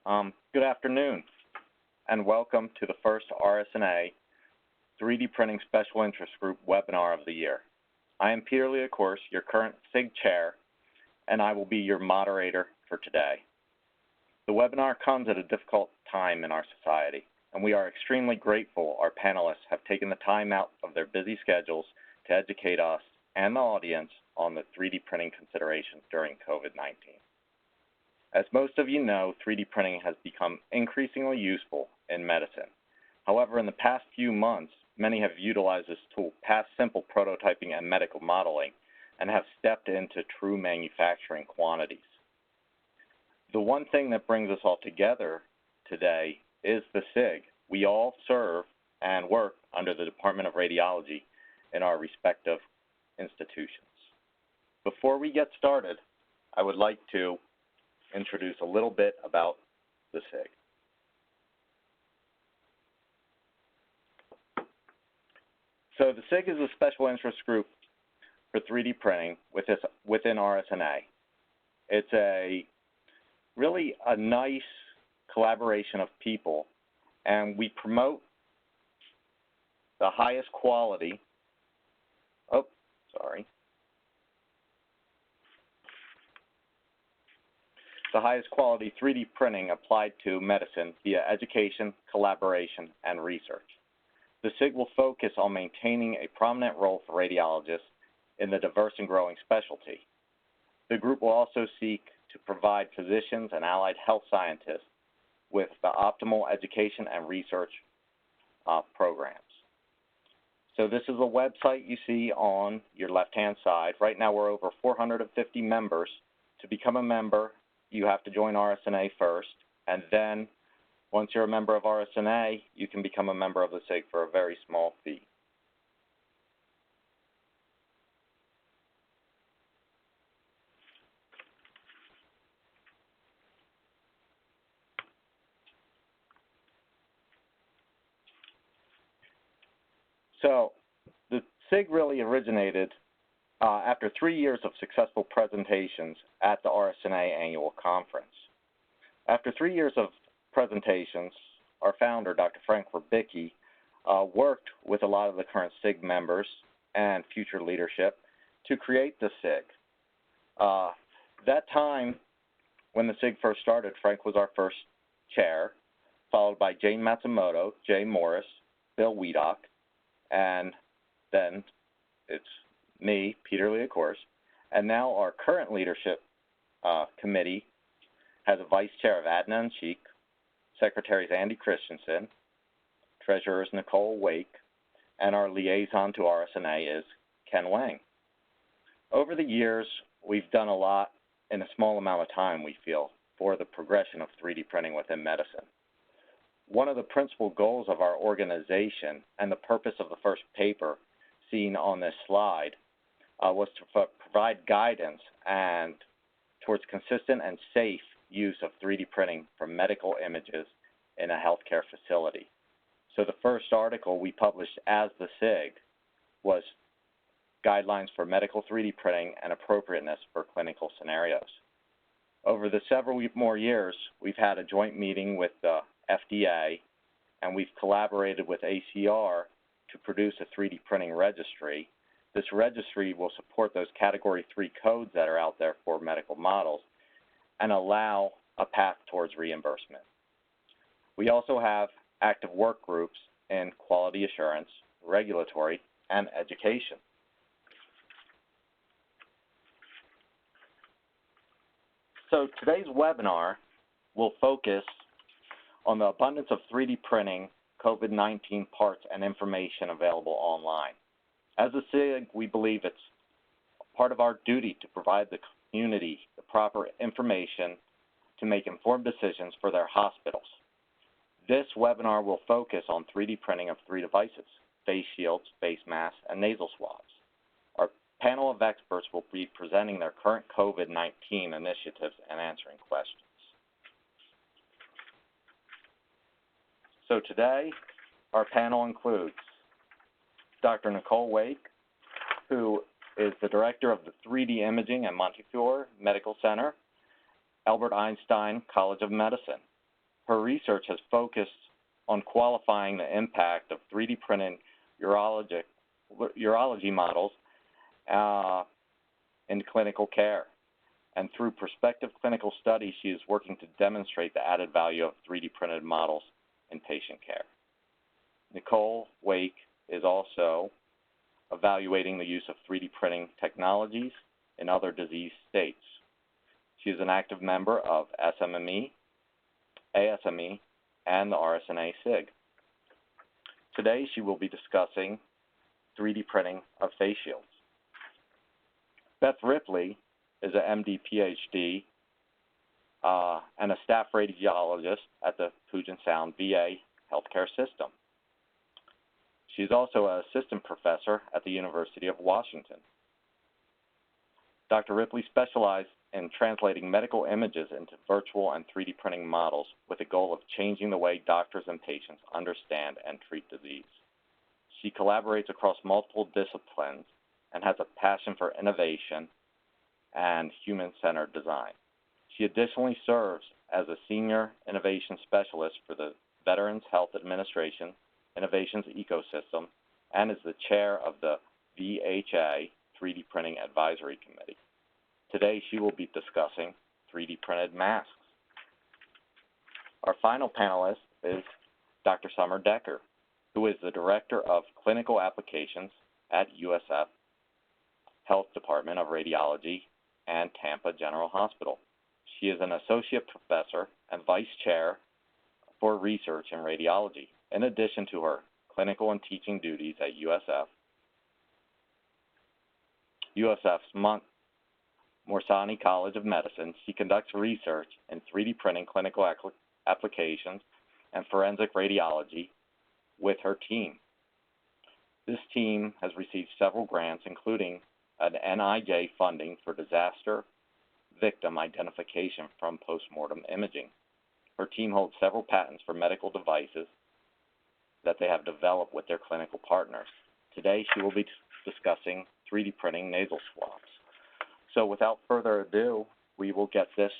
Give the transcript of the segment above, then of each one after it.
Good afternoon, and welcome to the first RSNA 3D Printing Special Interest Group webinar of the year. I am Peter Liacouras, your current SIG chair, and I will be your moderator for today. The webinar comes at a difficult time in our society, and we are extremely grateful our panelists have taken the time out of their busy schedules to educate us and the audience on the 3D printing considerations during COVID-19. As most of you know, 3D printing has become increasingly useful in medicine. However, in the past few months, many have utilized this tool past simple prototyping and medical modeling and have stepped into true manufacturing quantities. The one thing that brings us all together today is the SIG. We all serve and work under the Department of Radiology in our respective institutions. Before we get started, I would like to introduce a little bit about the SIG. So the SIG is a special interest group for 3D printing within RSNA. It's really a nice collaboration of people, and we promote the highest quality, the highest quality 3D printing applied to medicine via education, collaboration, and research. The SIG will focus on maintaining a prominent role for radiologists in the diverse and growing specialty. The group will also seek to provide physicians and allied health scientists with the optimal education and research programs. So this is a website you see on your left-hand side. Right now we're over 450 members. To become a member, you have to join RSNA first, and then once you're a member of RSNA, you can become a member of the SIG for a very small fee. So the SIG really originated after 3 years of successful presentations at the RSNA annual conference. After 3 years of presentations, our founder, Dr. Frank Ribicki, worked with a lot of the current SIG members and future leadership to create the SIG. That time, when the SIG first started, Frank was our first chair, followed by Jane Matsumoto, Jay Morris, Bill Wiedock, and then it's me, Peter Liacouras, and now our current leadership committee has a vice chair of Adnan Sheikh, secretaries Andy Christensen, treasurers Nicole Wake, and our liaison to RSNA is Ken Wang. Over the years, we've done a lot in a small amount of time, we feel, for the progression of 3D printing within medicine. One of the principal goals of our organization and the purpose of the first paper seen on this slide was to provide guidance and towards consistent and safe use of 3D printing for medical images in a healthcare facility. So the first article we published as the SIG was Guidelines for Medical 3D Printing and Appropriateness for Clinical Scenarios. Over the several more years, we've had a joint meeting with the FDA, and we've collaborated with ACR to produce a 3D printing registry. This registry will support those Category 3 codes that are out there for medical models and allow a path towards reimbursement. We also have active work groups in quality assurance, regulatory, and education. So today's webinar will focus on the abundance of 3D printing COVID-19 parts and information available online. As a SIG, we believe it's part of our duty to provide the community the proper information to make informed decisions for their hospitals. This webinar will focus on 3D printing of 3 devices: face shields, face masks, and nasal swabs. Our panel of experts will be presenting their current COVID-19 initiatives and answering questions. So today, our panel includes Dr. Nicole Wake, who is the director of the 3D Imaging at Montefiore Medical Center, Albert Einstein College of Medicine. Her research has focused on qualifying the impact of 3D printed urology models in clinical care. And through prospective clinical studies, she is working to demonstrate the added value of 3D printed models in patient care. Nicole Wake is also evaluating the use of 3D printing technologies in other disease states. She is an active member of SMME, ASME, and the RSNA SIG. Today, she will be discussing 3D printing of face shields. Beth Ripley is an MD, PhD, and a staff radiologist at the Puget Sound VA healthcare system. She's also an assistant professor at the University of Washington. Dr. Ripley specialized in translating medical images into virtual and 3D printing models with the goal of changing the way doctors and patients understand and treat disease. She collaborates across multiple disciplines and has a passion for innovation and human-centered design. She additionally serves as a senior innovation specialist for the Veterans Health Administration Innovations Ecosystem and is the chair of the VHA 3D Printing Advisory Committee. Today, she will be discussing 3D printed masks. Our final panelist is Dr. Summer Decker, who is the Director of Clinical Applications at USF Health Department of Radiology and Tampa General Hospital. She is an Associate Professor and Vice Chair for Research in Radiology. In addition to her clinical and teaching duties at USF's Morsani College of Medicine, she conducts research in 3D printing clinical applications and forensic radiology with her team. This team has received several grants, including an NIJ funding for disaster victim identification from postmortem imaging. Her team holds several patents for medical devices that they have developed with their clinical partners. Today, she will be discussing 3D printing nasal swabs. So without further ado, we will get this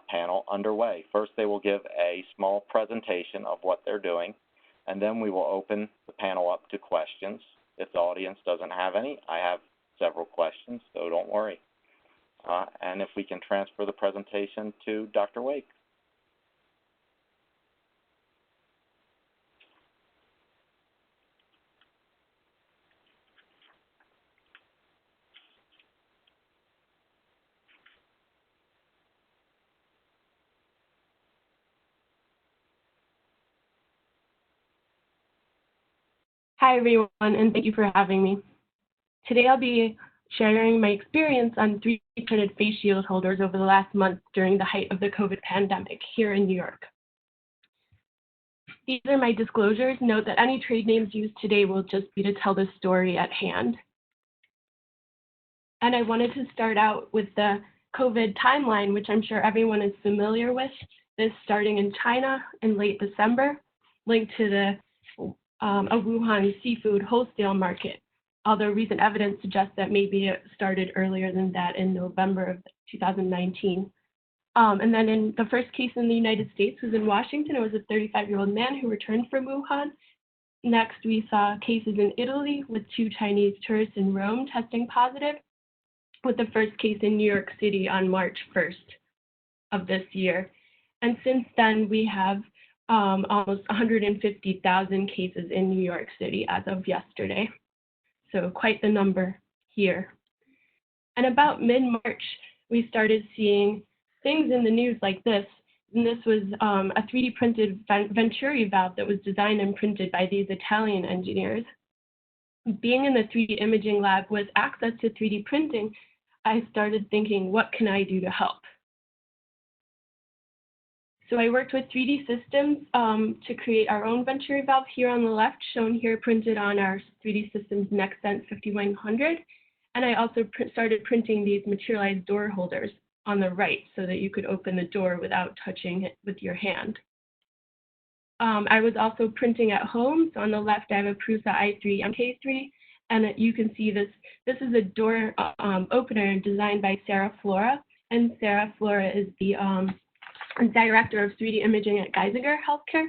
panel underway. First, they will give a small presentation of what they're doing, and then we will open the panel up to questions. If the audience doesn't have any, I have several questions, so don't worry. And if we can transfer the presentation to Dr. Wake. Hi, everyone, and thank you for having me. Today, I'll be sharing my experience on 3D printed face shield holders over the last month during the height of the COVID pandemic here in New York. These are my disclosures. Note that any trade names used today will just be to tell the story at hand. And I wanted to start out with the COVID timeline, which I'm sure everyone is familiar with. This starting in China in late December, linked to the a Wuhan seafood wholesale market, although recent evidence suggests that maybe it started earlier than that in November of 2019. And then in the first case in the United States was in Washington. It was a 35-year-old man who returned from Wuhan. Next, we saw cases in Italy with 2 Chinese tourists in Rome testing positive, with the first case in New York City on March 1st of this year. And since then, we have almost 150,000 cases in New York City as of yesterday. So quite the number here. And about mid-March, we started seeing things in the news like this. And this was a 3D printed Venturi valve that was designed and printed by these Italian engineers. Being in the 3D imaging lab with access to 3D printing, I started thinking, what can I do to help? So I worked with 3D Systems to create our own Venturi valve here on the left, shown here printed on our 3D Systems NextSense 5100. And I also started printing these materialized door holders on the right so that you could open the door without touching it with your hand. I was also printing at home. So on the left, I have a Prusa i3 MK3, and you can see this. This is a door opener designed by Sarah Flora, and Sarah Flora is the Director of 3D Imaging at Geisinger Healthcare.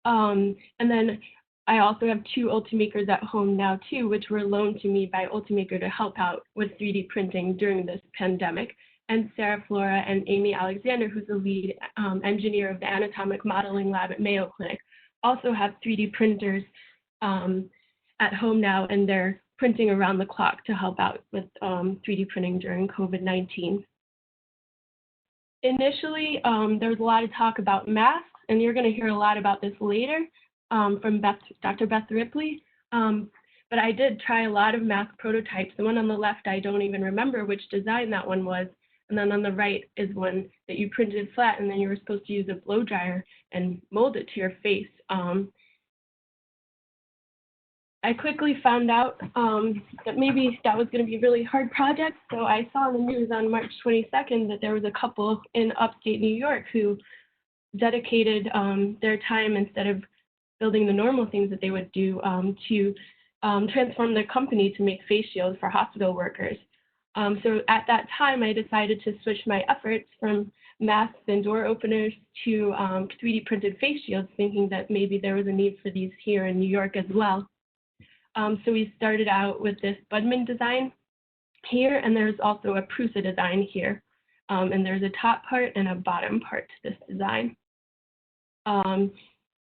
And then I also have 2 Ultimakers at home now too, which were loaned to me by Ultimaker to help out with 3D printing during this pandemic. And Sarah Flora and Amy Alexander, who's the lead engineer of the anatomic modeling lab at Mayo Clinic, also have 3D printers at home now, and they're printing around the clock to help out with 3D printing during COVID-19. Initially, there was a lot of talk about masks, and you're going to hear a lot about this later from Dr. Beth Ripley. But I did try a lot of mask prototypes. The one on the left, I don't even remember which design that one was. And then on the right is one that you printed flat, and then you were supposed to use a blow dryer and mold it to your face. I quickly found out that maybe that was going to be a really hard project. So I saw in the news on March 22nd that there was a couple in upstate New York who dedicated their time, instead of building the normal things that they would do, to transform their company to make face shields for hospital workers. So at that time, I decided to switch my efforts from masks and door openers to 3D printed face shields, thinking that maybe there was a need for these here in New York as well. So we started out with this Budman design here, and there's also a Prusa design here. And there's a top part and a bottom part to this design.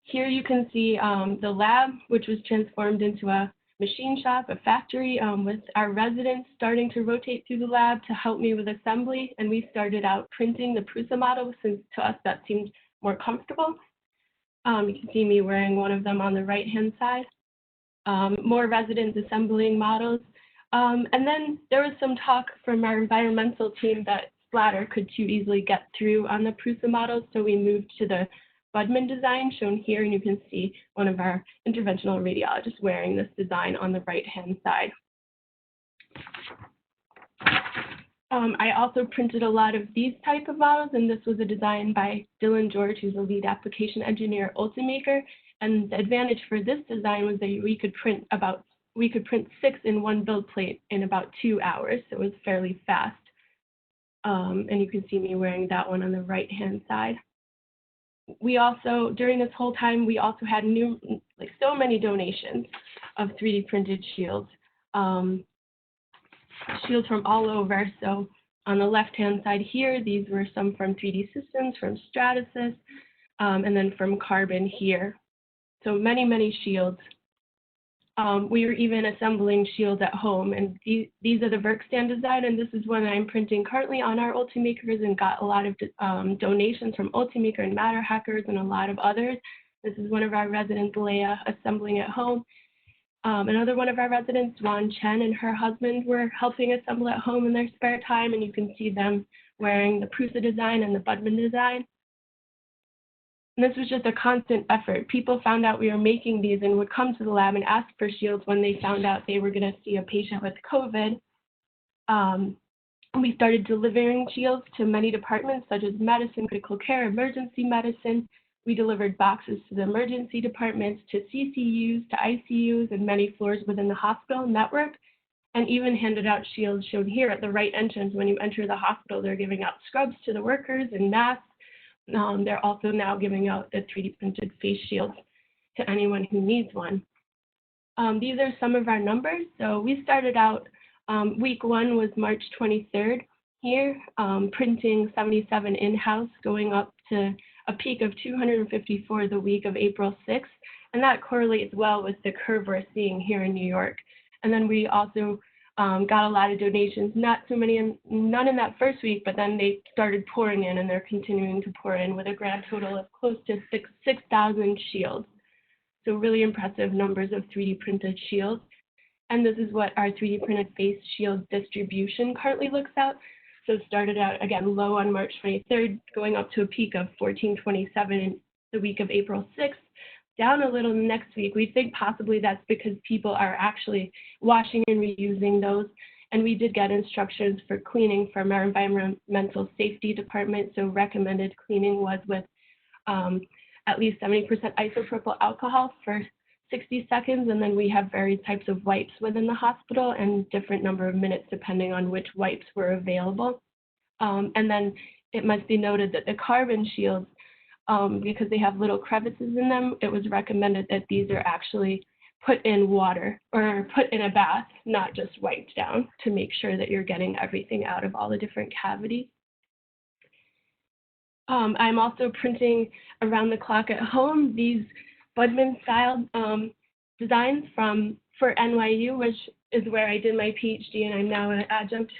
Here you can see the lab, which was transformed into a machine shop, a factory, with our residents starting to rotate through the lab to help me with assembly. And we started out printing the Prusa model, since to us that seemed more comfortable. You can see me wearing one of them on the right-hand side. More residents assembling models. And then there was some talk from our environmental team that splatter could too easily get through on the Prusa models, so we moved to the Budman design shown here, and you can see one of our interventional radiologists wearing this design on the right-hand side. I also printed a lot of these type of models, and this was a design by Dylan George, who's a lead application engineer at Ultimaker. And the advantage for this design was that we could print 6 in one build plate in about 2 hours, so it was fairly fast. And you can see me wearing that one on the right-hand side. We also, during this whole time, we also had so many donations of 3D printed shields, shields from all over. So on the left-hand side here, these were some from 3D Systems, from Stratasys, and then from Carbon here. So many, many shields. We were even assembling shields at home, and these are the Verkstand design, and this is one I'm printing currently on our Ultimakers, and got a lot of donations from Ultimaker and Matter Hackers and a lot of others. This is one of our residents, Leia, assembling at home. Another one of our residents, Juan Chen, and her husband were helping assemble at home in their spare time, and you can see them wearing the Prusa design and the Budman design. And this was just a constant effort. People found out we were making these and would come to the lab and ask for shields when they found out they were going to see a patient with COVID. We started delivering shields to many departments, such as medicine, critical care, emergency medicine. We delivered boxes to the emergency departments, to CCUs, to ICUs, and many floors within the hospital network, and even handed out shields shown here at the right entrance. When you enter the hospital, they're giving out scrubs to the workers and masks. They're also now giving out the 3D printed face shields to anyone who needs one. These are some of our numbers. So we started out, week 1 was March 23rd here, printing 77 in-house, going up to a peak of 254 the week of April 6th. And that correlates well with the curve we're seeing here in New York. And then we also got a lot of donations, not so many, none in that first week, but then they started pouring in, and they're continuing to pour in with a grand total of close to 6,000 shields. So really impressive numbers of 3D printed shields. And this is what our 3D printed face shield distribution currently looks out. So it started out, again, low on March 23rd, going up to a peak of 1,427 in the week of April 6th. Down a little next week. We think possibly that's because people are actually washing and reusing those. And we did get instructions for cleaning from our environmental safety department. So recommended cleaning was with at least 70% isopropyl alcohol for 60 seconds. And then we have various types of wipes within the hospital and different number of minutes depending on which wipes were available. And then it must be noted that the carbon shields, because they have little crevices in them, it was recommended that these are actually put in water or put in a bath, not just wiped down, to make sure that you're getting everything out of all the different cavities. I'm also printing around the clock at home these Budman style designs for NYU, which is where I did my PhD, and I'm now an adjunct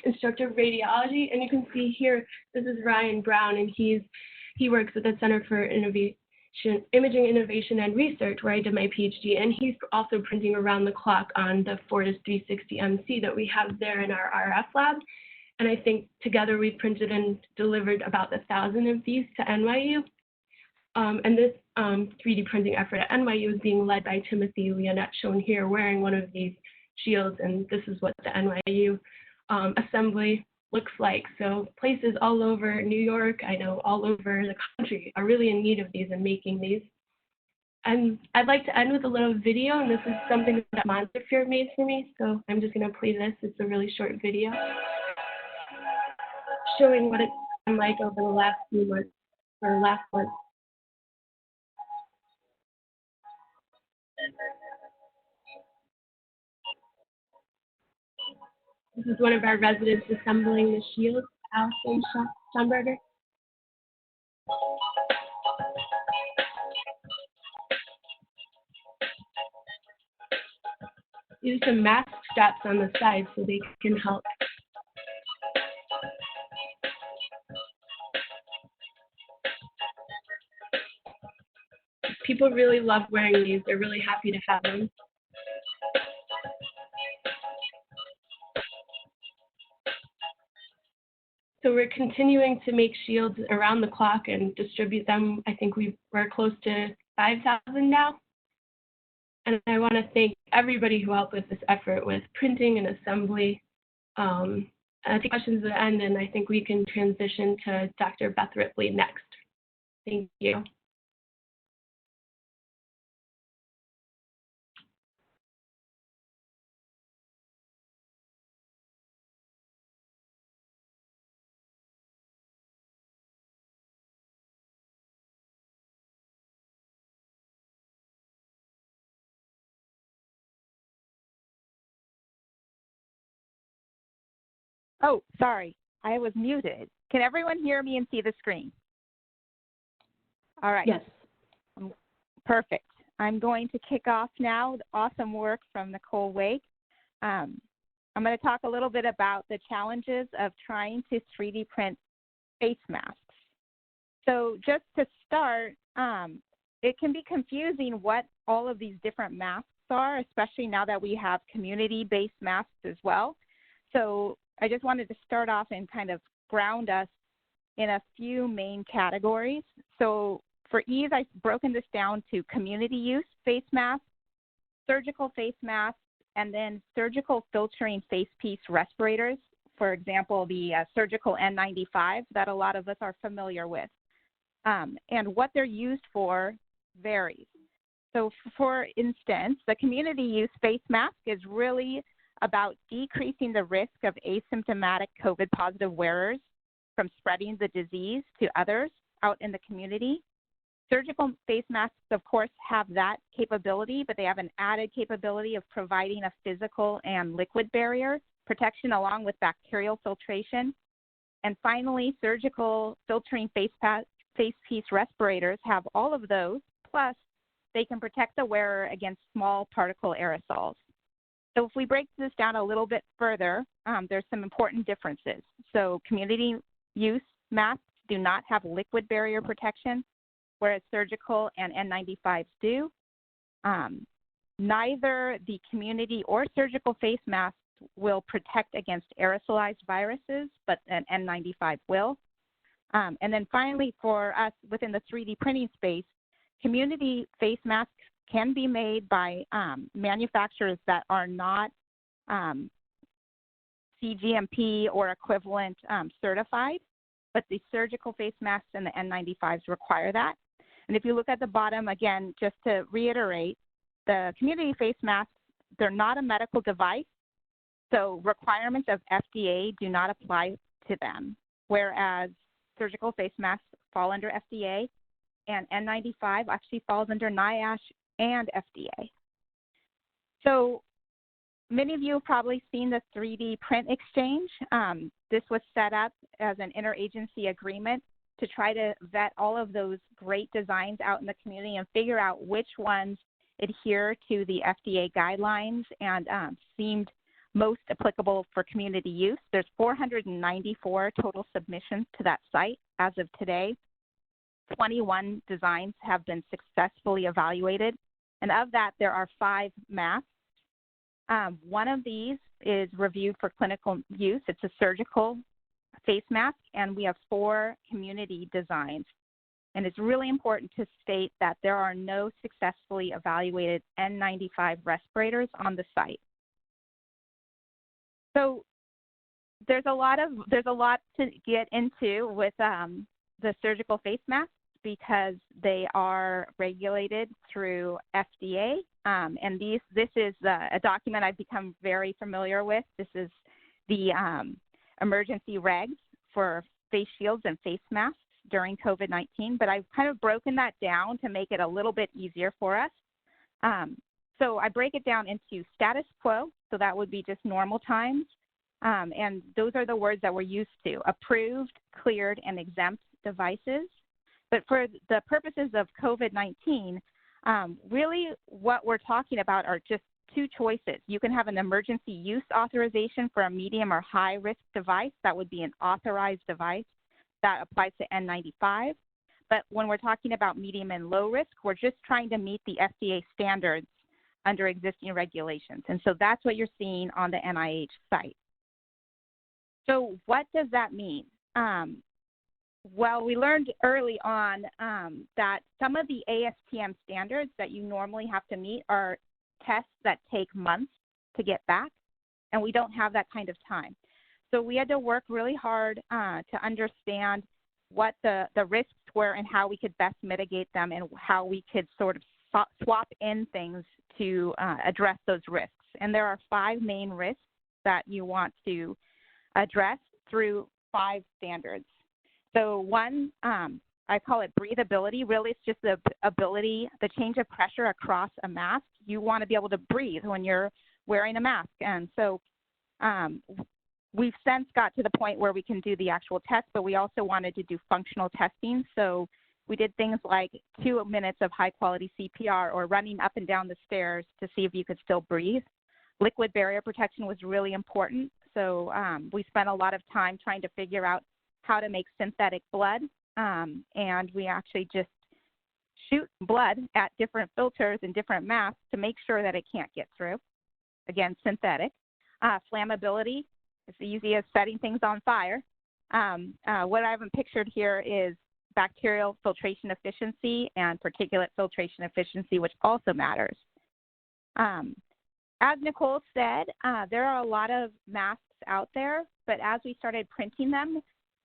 instructor of radiology. And you can see here, this is Ryan Brown, and he works at the Center for Imaging Innovation and Research, where I did my PhD, and he's also printing around the clock on the Fortis 360 MC that we have there in our RF lab. And I think together we've printed and delivered about 1,000 of these to NYU. And this 3D printing effort at NYU is being led by Timothy Leonette, shown here, wearing one of these shields. And this is what the NYU assembly looks like. So places all over New York, I know all over the country, are really in need of these and making these. And I'd like to end with a little video, and this is something that Montefiore made for me. So I'm just going to play this. It's a really short video showing what it's been like over the last few months, or last month. This is one of our residents assembling the shields, Allison Schomberger. Use some mask straps on the side so they can help. People really love wearing these. They're really happy to have them. So we're continuing to make shields around the clock and distribute them. I think we're close to 5,000 now. And I want to thank everybody who helped with this effort with printing and assembly. I take questions at the end, and I think we can transition to Dr. Beth Ripley next. Thank you. Oh, sorry, I was muted. Can everyone hear me and see the screen? All right. Yes. Perfect. I'm going to kick off now. Awesome work from Nicole Wake. I'm going to talk a little bit about the challenges of trying to 3D print face masks. So just to start, it can be confusing what all of these different masks are, especially now that we have community-based masks as well. So I just wanted to start off and kind of ground us in a few main categories. So for ease, I've broken this down to community use face masks, surgical face masks, and then surgical filtering face piece respirators. For example, the surgical N95 that a lot of us are familiar with. And what they're used for varies. So for instance, the community use face mask is really about decreasing the risk of asymptomatic COVID positive wearers from spreading the disease to others out in the community. Surgical face masks, of course, have that capability, but they have an added capability of providing a physical and liquid barrier protection along with bacterial filtration. And finally, surgical filtering face piece respirators have all of those, plus they can protect the wearer against small particle aerosols. So if we break this down a little bit further, there's some important differences. So community use masks do not have liquid barrier protection, whereas surgical and N95s do. Neither the community or surgical face masks will protect against aerosolized viruses, but an N95 will. And then finally, for us within the 3D printing space, community face masks can be made by manufacturers that are not CGMP or equivalent certified, but the surgical face masks and the N95s require that. And if you look at the bottom, again, just to reiterate, the community face masks, they're not a medical device, so requirements of FDA do not apply to them. whereas surgical face masks fall under FDA, and N95 actually falls under NIOSH and FDA. So many of you have probably seen the 3D print exchange. This was set up as an interagency agreement to try to vet all of those great designs out in the community and figure out which ones adhere to the FDA guidelines and seemed most applicable for community use. There's 494 total submissions to that site as of today. 21 designs have been successfully evaluated, and of that, there are 5 masks. One of these is reviewed for clinical use. It's a surgical face mask, and we have 4 community designs. And it's really important to state that there are no successfully evaluated N95 respirators on the site. So there's a lot to get into with the surgical face masks because they are regulated through FDA. And this is a document I've become very familiar with. This is the emergency regs for face shields and face masks during COVID-19, but I've kind of broken that down to make it a little bit easier for us. So I break it down into status quo, so that would be just normal times, and those are the words that we're used to: approved, cleared, and exempt devices. But for the purposes of COVID-19, really what we're talking about are just 2 choices. You can have an emergency use authorization for a medium or high risk device. That would be an authorized device that applies to N95. But when we're talking about medium and low risk, we're just trying to meet the FDA standards under existing regulations. And so that's what you're seeing on the NIH site. So what does that mean? Well, we learned early on that some of the ASTM standards that you normally have to meet are tests that take months to get back, and we don't have that kind of time. So we had to work really hard to understand what the risks were and how we could best mitigate them and how we could sort of swap in things to address those risks. And there are 5 main risks that you want to address through 5 standards. So one, I call it breathability. Really, it's just the ability, the change of pressure across a mask. You want to be able to breathe when you're wearing a mask. And so we've since got to the point where we can do the actual test, but we also wanted to do functional testing. So we did things like 2 minutes of high quality CPR or running up and down the stairs to see if you could still breathe. Liquid barrier protection was really important. So we spent a lot of time trying to figure out how to make synthetic blood. And we actually just shoot blood at different filters and different masks to make sure that it can't get through. Again, synthetic. Flammability. It's easy as setting things on fire. What I haven't pictured here is bacterial filtration efficiency and particulate filtration efficiency, which also matters. As Nicole said, there are a lot of masks out there, but as we started printing them,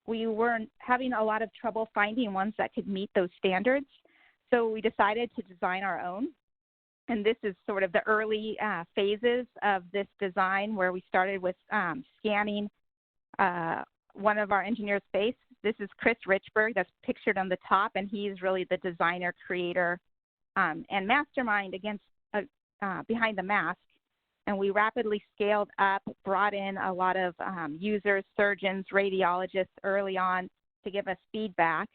we were having a lot of trouble finding ones that could meet those standards. So we decided to design our own. And this is sort of the early phases of this design where we started with scanning one of our engineers' face. This is Chris Richburg that's pictured on the top, and he's really the designer, creator, and mastermind behind the mask. And we rapidly scaled up, brought in a lot of users, surgeons, radiologists early on to give us feedback,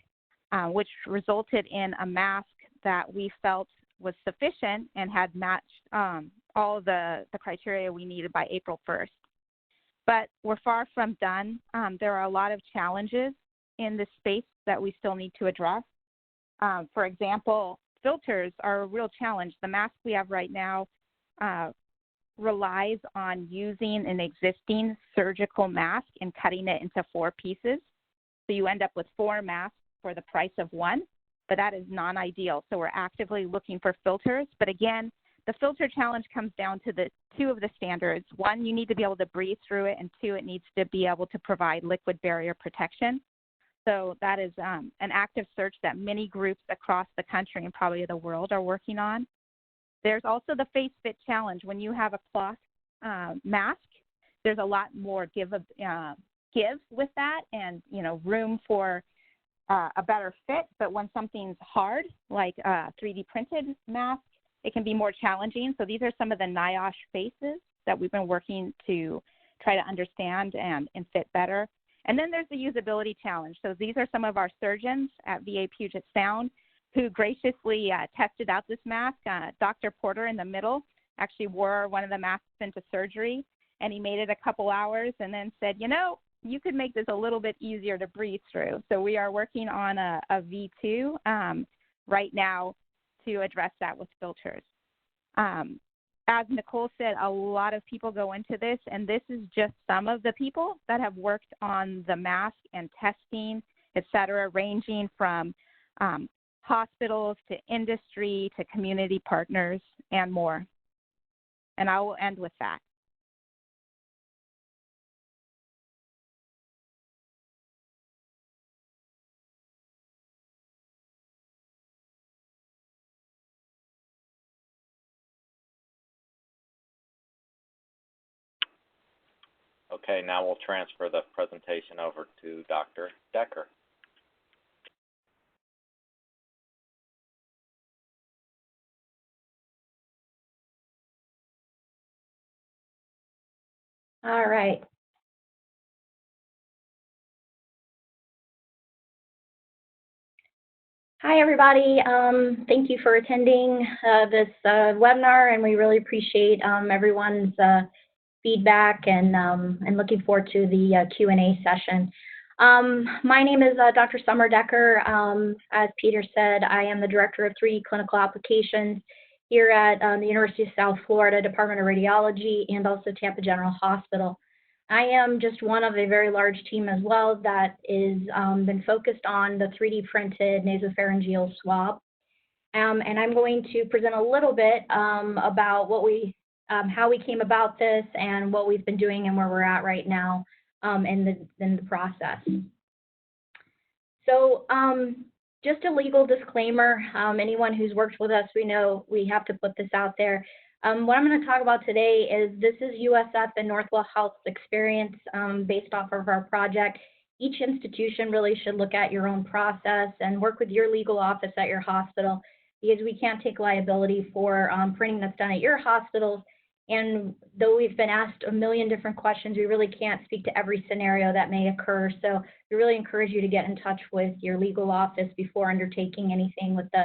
which resulted in a mask that we felt was sufficient and had matched all the criteria we needed by April 1st. But we're far from done. There are a lot of challenges in this space that we still need to address. For example, filters are a real challenge. The mask we have right now relies on using an existing surgical mask and cutting it into 4 pieces. So you end up with 4 masks for the price of 1, but that is non-ideal. So we're actively looking for filters. But again, the filter challenge comes down to the 2 of the standards. 1, you need to be able to breathe through it, and 2, it needs to be able to provide liquid barrier protection. So that is an active search that many groups across the country and probably the world are working on. There's also the face fit challenge. When you have a cloth mask, there's a lot more give give with that and, you know, room for a better fit. But when something's hard, like a 3D printed mask, it can be more challenging. So these are some of the NIOSH faces that we've been working to try to understand and fit better. And then there's the usability challenge. So these are some of our surgeons at VA Puget Sound who graciously tested out this mask. Dr. Porter in the middle actually wore one of the masks into surgery, and he made it a couple hours and then said, you know, you could make this a little bit easier to breathe through. So we are working on a V2 right now to address that with filters. As Nicole said, a lot of people go into this, and this is just some of the people that have worked on the mask and testing, et cetera, ranging from hospitals to industry to community partners and more. And I will end with that. Okay, now we'll transfer the presentation over to Dr. Decker. All right. Hi, everybody. Thank you for attending this webinar, and we really appreciate everyone's feedback and looking forward to the Q&A session. My name is Dr. Summer Decker. As Peter said, I am the Director of 3D Clinical Applications here at the University of South Florida Department of Radiology and also Tampa General Hospital. I am just one of a very large team as well that is been focused on the 3D printed nasopharyngeal swab. And I'm going to present a little bit about what how we came about this and what we've been doing and where we're at right now in the process. So just a legal disclaimer, anyone who's worked with us, we know we have to put this out there. What I'm going to talk about today is this is USF and Northwell Health's experience based off of our project. Each institution really should look at your own process and work with your legal office at your hospital, because we can't take liability for printing that's done at your hospitals. And though we've been asked a million different questions, we really can't speak to every scenario that may occur. So we really encourage you to get in touch with your legal office before undertaking anything with the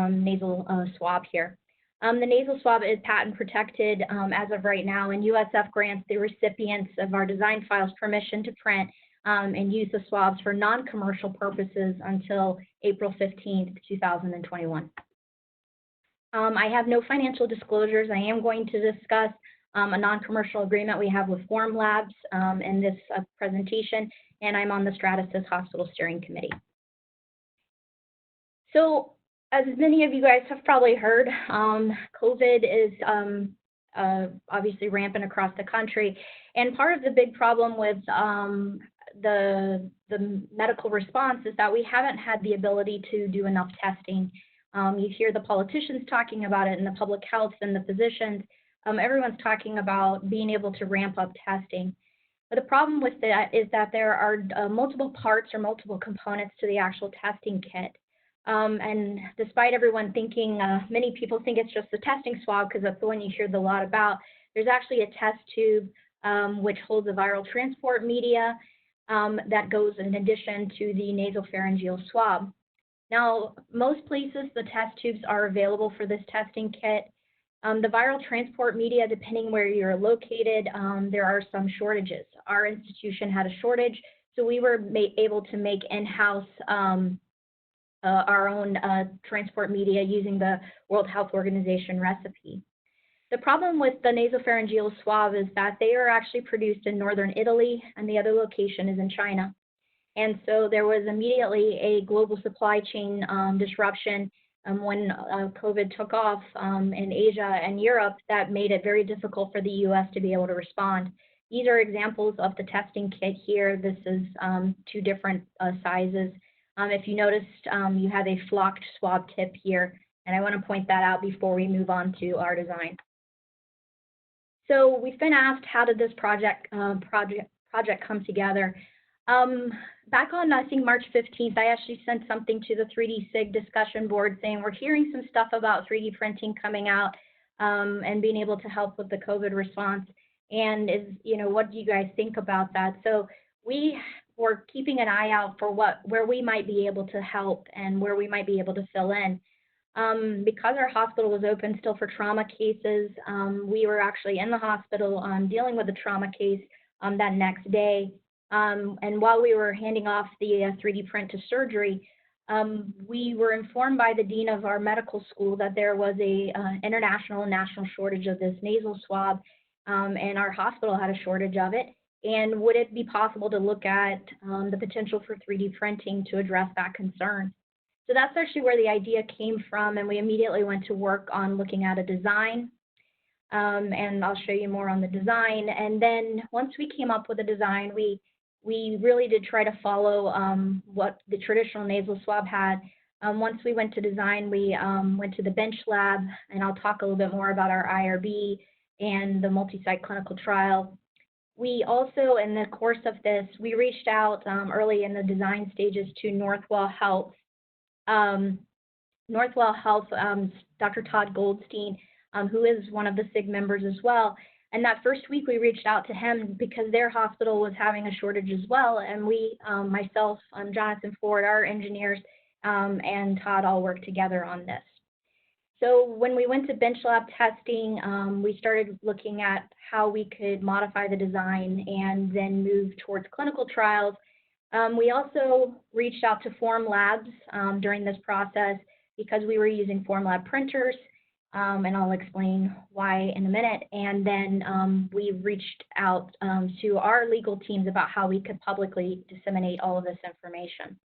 nasal swab here. The nasal swab is patent protected as of right now, and USF grants the recipients of our design files permission to print and use the swabs for non-commercial purposes until April 15th, 2021. I have no financial disclosures. I am going to discuss a non-commercial agreement we have with Form Labs in this presentation, and I'm on the Stratasys Hospital Steering Committee. So, as many of you guys have probably heard, COVID is obviously rampant across the country, and part of the big problem with the medical response is that we haven't had the ability to do enough testing. You hear the politicians talking about it and the public health and the physicians. Everyone's talking about being able to ramp up testing. But the problem with that is that there are multiple parts or multiple components to the actual testing kit. And despite everyone thinking, many people think it's just the testing swab because that's the one you hear a lot about, there's actually a test tube which holds a viral transport media that goes in addition to the nasopharyngeal swab. Now, most places the test tubes are available for this testing kit. The viral transport media, depending where you're located, there are some shortages. Our institution had a shortage, so we were able to make in-house our own transport media using the World Health Organization recipe. The problem with the nasopharyngeal swab is that they are actually produced in northern Italy, and the other location is in China. And so there was immediately a global supply chain disruption when COVID took off in Asia and Europe that made it very difficult for the U.S. to be able to respond. These are examples of the testing kit here. This is two different sizes. If you noticed, you have a flocked swab tip here, and I want to point that out before we move on to our design. So we've been asked, how did this project project come together. Back on, I think, March 15th, I actually sent something to the 3D SIG discussion board saying we're hearing some stuff about 3D printing coming out and being able to help with the COVID response. And what do you guys think about that? So we were keeping an eye out for where we might be able to help and where we might be able to fill in. Because our hospital was open still for trauma cases, we were actually in the hospital dealing with a trauma case that next day. And while we were handing off the 3D print to surgery, we were informed by the dean of our medical school that there was a international and national shortage of this nasal swab, and our hospital had a shortage of it. And would it be possible to look at the potential for 3D printing to address that concern? So that's actually where the idea came from, and we immediately went to work on looking at a design. And I'll show you more on the design. And then once we came up with a design, we really did try to follow what the traditional nasal swab had. Once we went to design, we went to the bench lab, and I'll talk a little bit more about our IRB and the multi-site clinical trial. We also, in the course of this, we reached out early in the design stages to Northwell Health. Northwell Health, Dr. Todd Goldstein, who is one of the SIG members as well. And that first week we reached out to him because their hospital was having a shortage as well. And we, myself, Jonathan Ford, our engineers, and Todd all worked together on this. So when we went to bench lab testing, we started looking at how we could modify the design and then move towards clinical trials. We also reached out to Form Labs during this process because we were using Form Lab printers, and I'll explain why in a minute. And then we reached out to our legal teams about how we could publicly disseminate all of this information.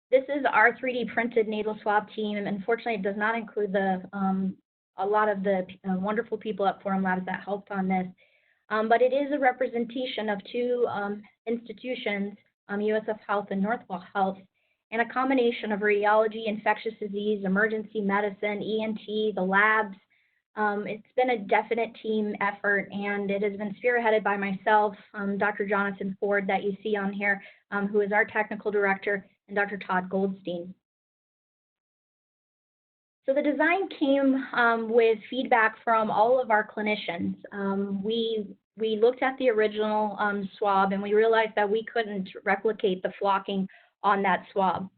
This is our 3D printed nasal swab team, and unfortunately it does not include a lot of the wonderful people at Form Labs that helped on this. But it is a representation of two institutions, USF Health and Northwell Health, and a combination of radiology, infectious disease, emergency medicine, ENT, the labs. It's been a definite team effort, and it has been spearheaded by myself, Dr. Jonathan Ford, that you see on here, who is our technical director, and Dr. Todd Goldstein. So the design came with feedback from all of our clinicians. We looked at the original swab, and we realized that we couldn't replicate the flocking on that swab.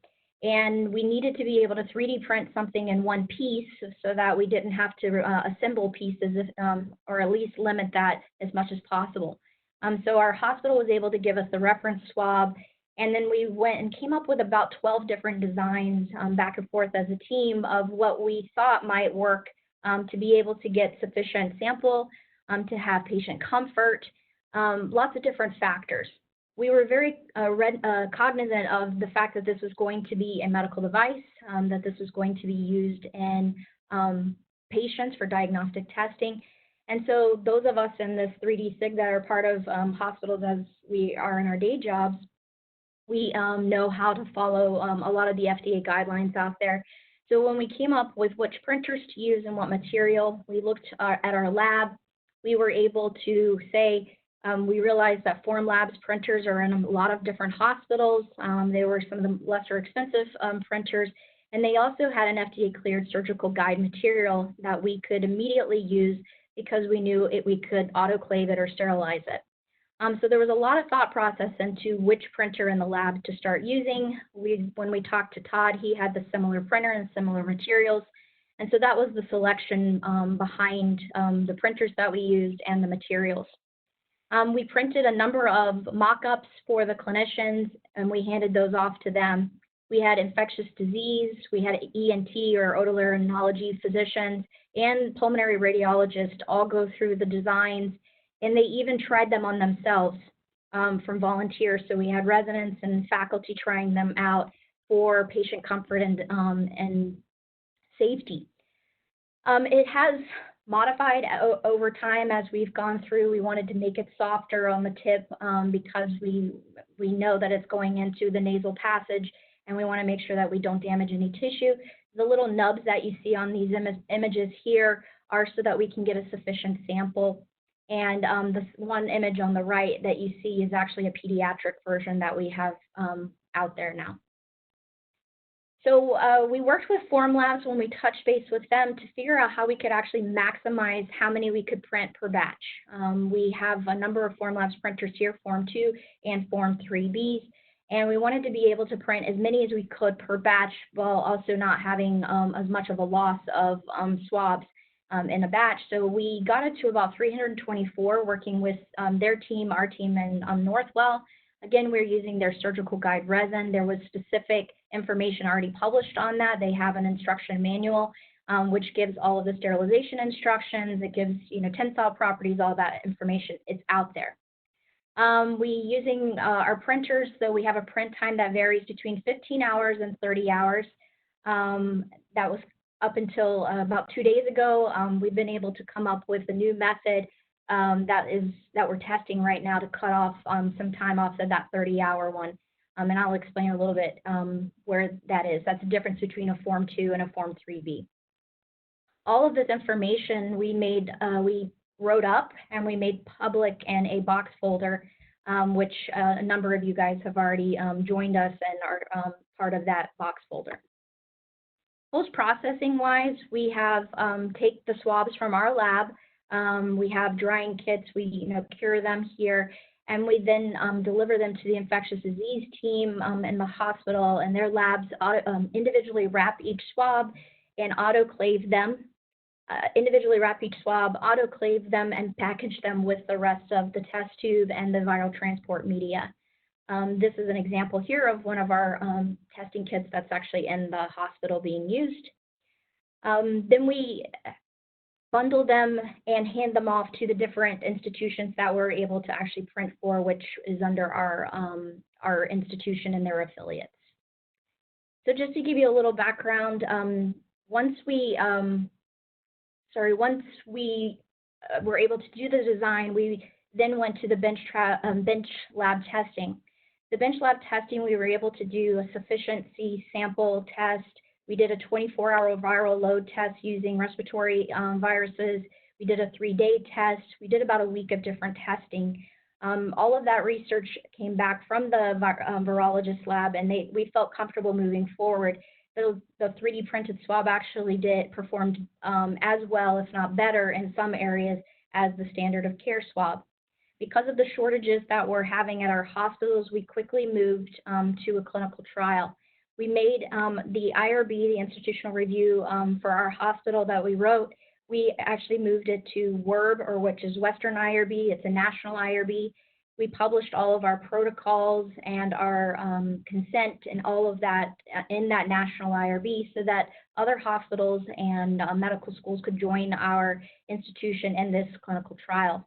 And we needed to be able to 3D print something in one piece so that we didn't have to assemble pieces, or at least limit that as much as possible. So our hospital was able to give us the reference swab, and then we went and came up with about 12 different designs back and forth as a team of what we thought might work to be able to get sufficient sample, to have patient comfort, lots of different factors. We were very cognizant of the fact that this was going to be a medical device, that this was going to be used in patients for diagnostic testing. And so those of us in this 3D SIG that are part of hospitals as we are in our day jobs, we know how to follow a lot of the FDA guidelines out there. So when we came up with which printers to use and what material, we looked at our lab. We were able to say, we realized that Form Labs printers are in a lot of different hospitals. They were some of the lesser expensive printers, and they also had an FDA-cleared surgical guide material that we could immediately use because we knew we could autoclave it or sterilize it. So there was a lot of thought process into which printer in the lab to start using. When we talked to Todd, he had the similar printer and similar materials. And so that was the selection behind the printers that we used and the materials. We printed a number of mock-ups for the clinicians, and we handed those off to them. We had infectious disease, we had ENT or otolaryngology physicians, and pulmonary radiologists all go through the designs, and they even tried them on themselves from volunteers. So we had residents and faculty trying them out for patient comfort and safety. It has modified over time as we've gone through. We wanted to make it softer on the tip because we know that it's going into the nasal passage, and we want to make sure that we don't damage any tissue. The little nubs that you see on these images here are so that we can get a sufficient sample. And this one image on the right that you see is actually a pediatric version that we have out there now. So we worked with Formlabs when we touched base with them to figure out how we could actually maximize how many we could print per batch. We have a number of Formlabs printers here, Form 2 and Form 3Bs, and we wanted to be able to print as many as we could per batch while also not having as much of a loss of swabs in a batch. So we got it to about 324 working with their team, our team, and Northwell. Again, we're using their surgical guide resin. There was specific information already published on that. They have an instruction manual, which gives all of the sterilization instructions. It gives, tensile properties, all that information. It's out there. We using our printers, so we have a print time that varies between 15 hours and 30 hours. That was up until about 2 days ago. We've been able to come up with a new method that we're testing right now to cut off some time off of that 30-hour one. And I'll explain a little bit where that is. That's the difference between a Form 2 and a Form 3B. All of this information we wrote up and we made public in a box folder, which a number of you guys have already joined us and are part of that box folder. Post-processing wise, we have take the swabs from our lab. We have drying kits. We cure them here, and we then deliver them to the infectious disease team in the hospital, and their labs individually wrap each swab and autoclave them. Autoclave them, and package them with the rest of the test tube and the viral transport media. This is an example here of one of our testing kits that's actually in the hospital being used. Then we bundle them and hand them off to the different institutions that we're able to actually print for, which is under our institution and their affiliates. So just to give you a little background, once we were able to do the design, we then went to the bench lab testing. The bench lab testing, we were able to do a sufficiency sample test. We did a 24-hour viral load test using respiratory viruses. We did a 3-day test. We did about a week of different testing. All of that research came back from the virologist lab, and we felt comfortable moving forward. The 3D printed swab actually performed as well, if not better, in some areas as the standard of care swab. Because of the shortages that we're having at our hospitals, we quickly moved to a clinical trial. We made the IRB, the institutional review for our hospital that we wrote. We actually moved it to WIRB, which is Western IRB. It's a national IRB. We published all of our protocols and our consent and all of that in that national IRB so that other hospitals and medical schools could join our institution in this clinical trial.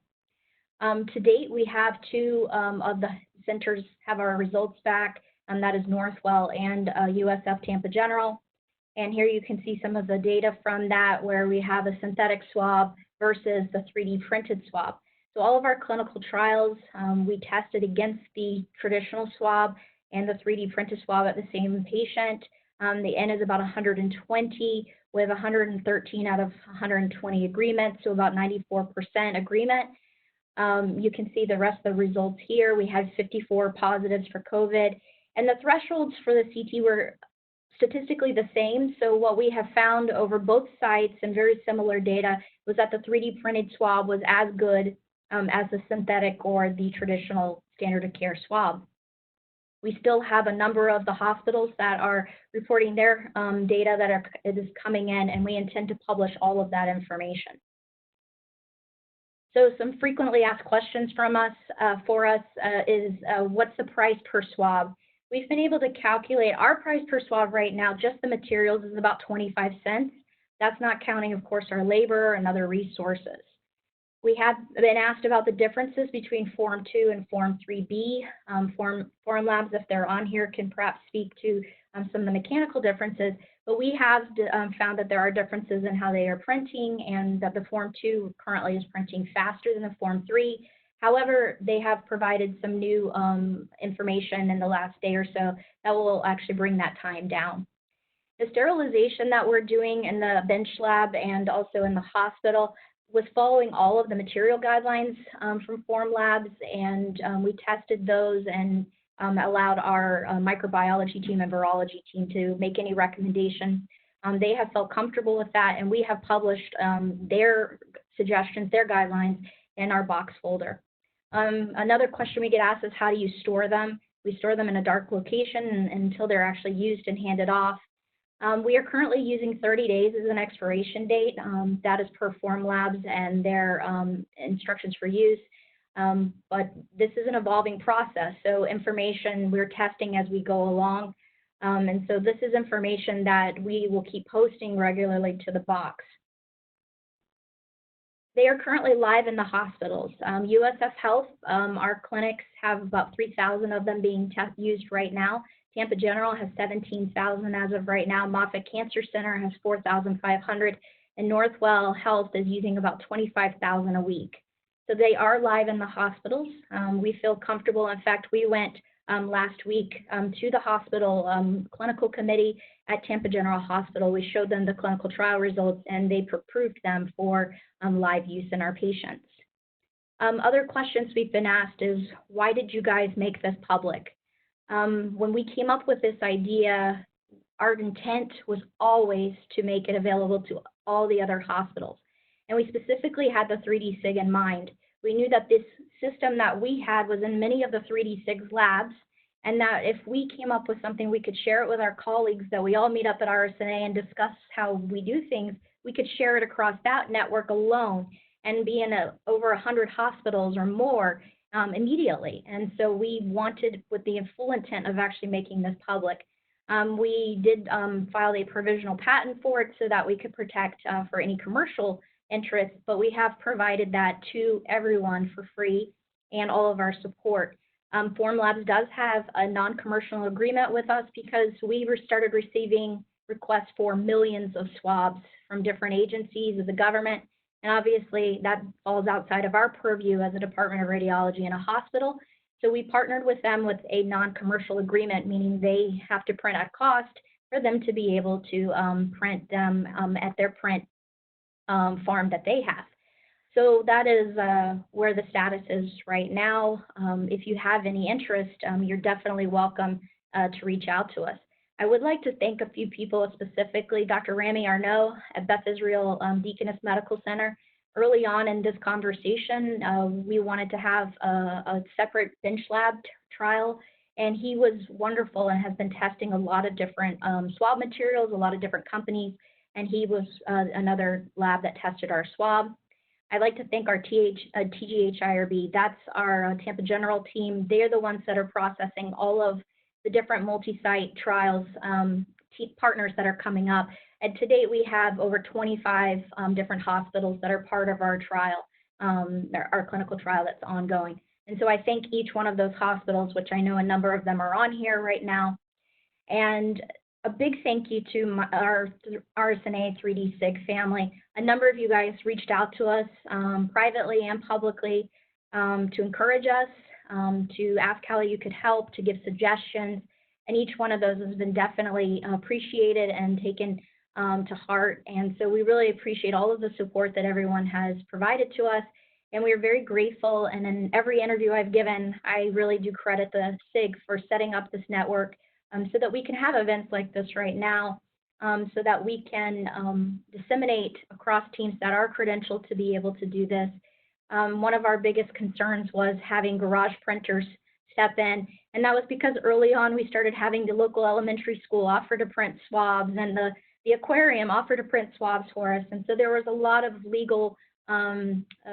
To date, we have 2 of the centers have our results back, and that is Northwell and USF Tampa General. And here you can see some of the data from that where we have a synthetic swab versus the 3D printed swab. So all of our clinical trials, we tested against the traditional swab and the 3D printed swab at the same patient. The N is about 120 with 113 out of 120 agreement, so about 94% agreement. You can see the rest of the results here. We had 54 positives for COVID, and the thresholds for the CT were statistically the same. So what we have found over both sites and very similar data was that the 3D printed swab was as good as the synthetic or the traditional standard of care swab. We still have a number of the hospitals that are reporting their data that is coming in, and we intend to publish all of that information. So some frequently asked questions from us is what's the price per swab? We've been able to calculate our price per swab right now, just the materials is about 25 cents. That's not counting, of course, our labor and other resources. We have been asked about the differences between Form 2 and Form 3B. Formlabs, if they're on here, can perhaps speak to some of the mechanical differences, but we have found that there are differences in how they are printing and that the Form 2 currently is printing faster than the Form 3. However, they have provided some new information in the last day or so that will actually bring that time down. The sterilization that we're doing in the bench lab and also in the hospital, was following all of the material guidelines from Form Labs, and we tested those and allowed our microbiology team and virology team to make any recommendations. They have felt comfortable with that, and we have published their suggestions, their guidelines in our box folder. Another question we get asked is, how do you store them? We store them in a dark location until they're actually used and handed off. We are currently using 30 days as an expiration date. That is per Form Labs and their instructions for use. But this is an evolving process, so information we're testing as we go along. And so this is information that we will keep posting regularly to the box. They are currently live in the hospitals. USF Health, our clinics have about 3,000 of them being used right now. Tampa General has 17,000 as of right now. Moffitt Cancer Center has 4,500, and Northwell Health is using about 25,000 a week. So they are live in the hospitals. We feel comfortable. In fact, we went last week to the hospital clinical committee at Tampa General Hospital. We showed them the clinical trial results, and they approved them for live use in our patients. Other questions we've been asked is, why did you guys make this public? When we came up with this idea, our intent was always to make it available to all the other hospitals. And we specifically had the 3D SIG in mind. We knew that this system that we had was in many of the 3D SIG labs, and that if we came up with something, we could share it with our colleagues, that we all meet up at RSNA and discuss how we do things. We could share it across that network alone and be in over 100 hospitals or more immediately. And so we wanted, with the full intent of actually making this public. We did file a provisional patent for it so that we could protect for any commercial interest, but we have provided that to everyone for free and all of our support. Form Labs does have a non-commercial agreement with us because we started receiving requests for millions of swabs from different agencies of the government. And obviously that falls outside of our purview as a Department of Radiology in a hospital. So we partnered with them with a non-commercial agreement, meaning they have to print at cost for them to be able to print them at their print farm that they have. So that is where the status is right now. If you have any interest, you're definitely welcome to reach out to us. I would like to thank a few people, specifically Dr. Rami Arnaud at Beth Israel Deaconess Medical Center. Early on in this conversation, we wanted to have a separate bench lab trial, and he was wonderful and has been testing a lot of different swab materials, a lot of different companies, and he was another lab that tested our swab. I'd like to thank our TGHIRB. That's our Tampa General team. They're the ones that are processing all of the different multi-site trials, partners that are coming up. And to date, we have over 25 different hospitals that are part of our trial, our clinical trial that's ongoing. And so I thank each one of those hospitals, which I know a number of them are on here right now. And a big thank you to our RSNA 3D SIG family. A number of you guys reached out to us privately and publicly to encourage us, to ask how you could help, to give suggestions. And each one of those has been definitely appreciated and taken to heart. And so we really appreciate all of the support that everyone has provided to us. And we are very grateful. And in every interview I've given, I really do credit the SIG for setting up this network so that we can have events like this right now, so that we can disseminate across teams that are credentialed to be able to do this. One of our biggest concerns was having garage printers step in, and that was because early on we started having the local elementary school offer to print swabs, and the aquarium offered to print swabs for us. And so there was a lot of legal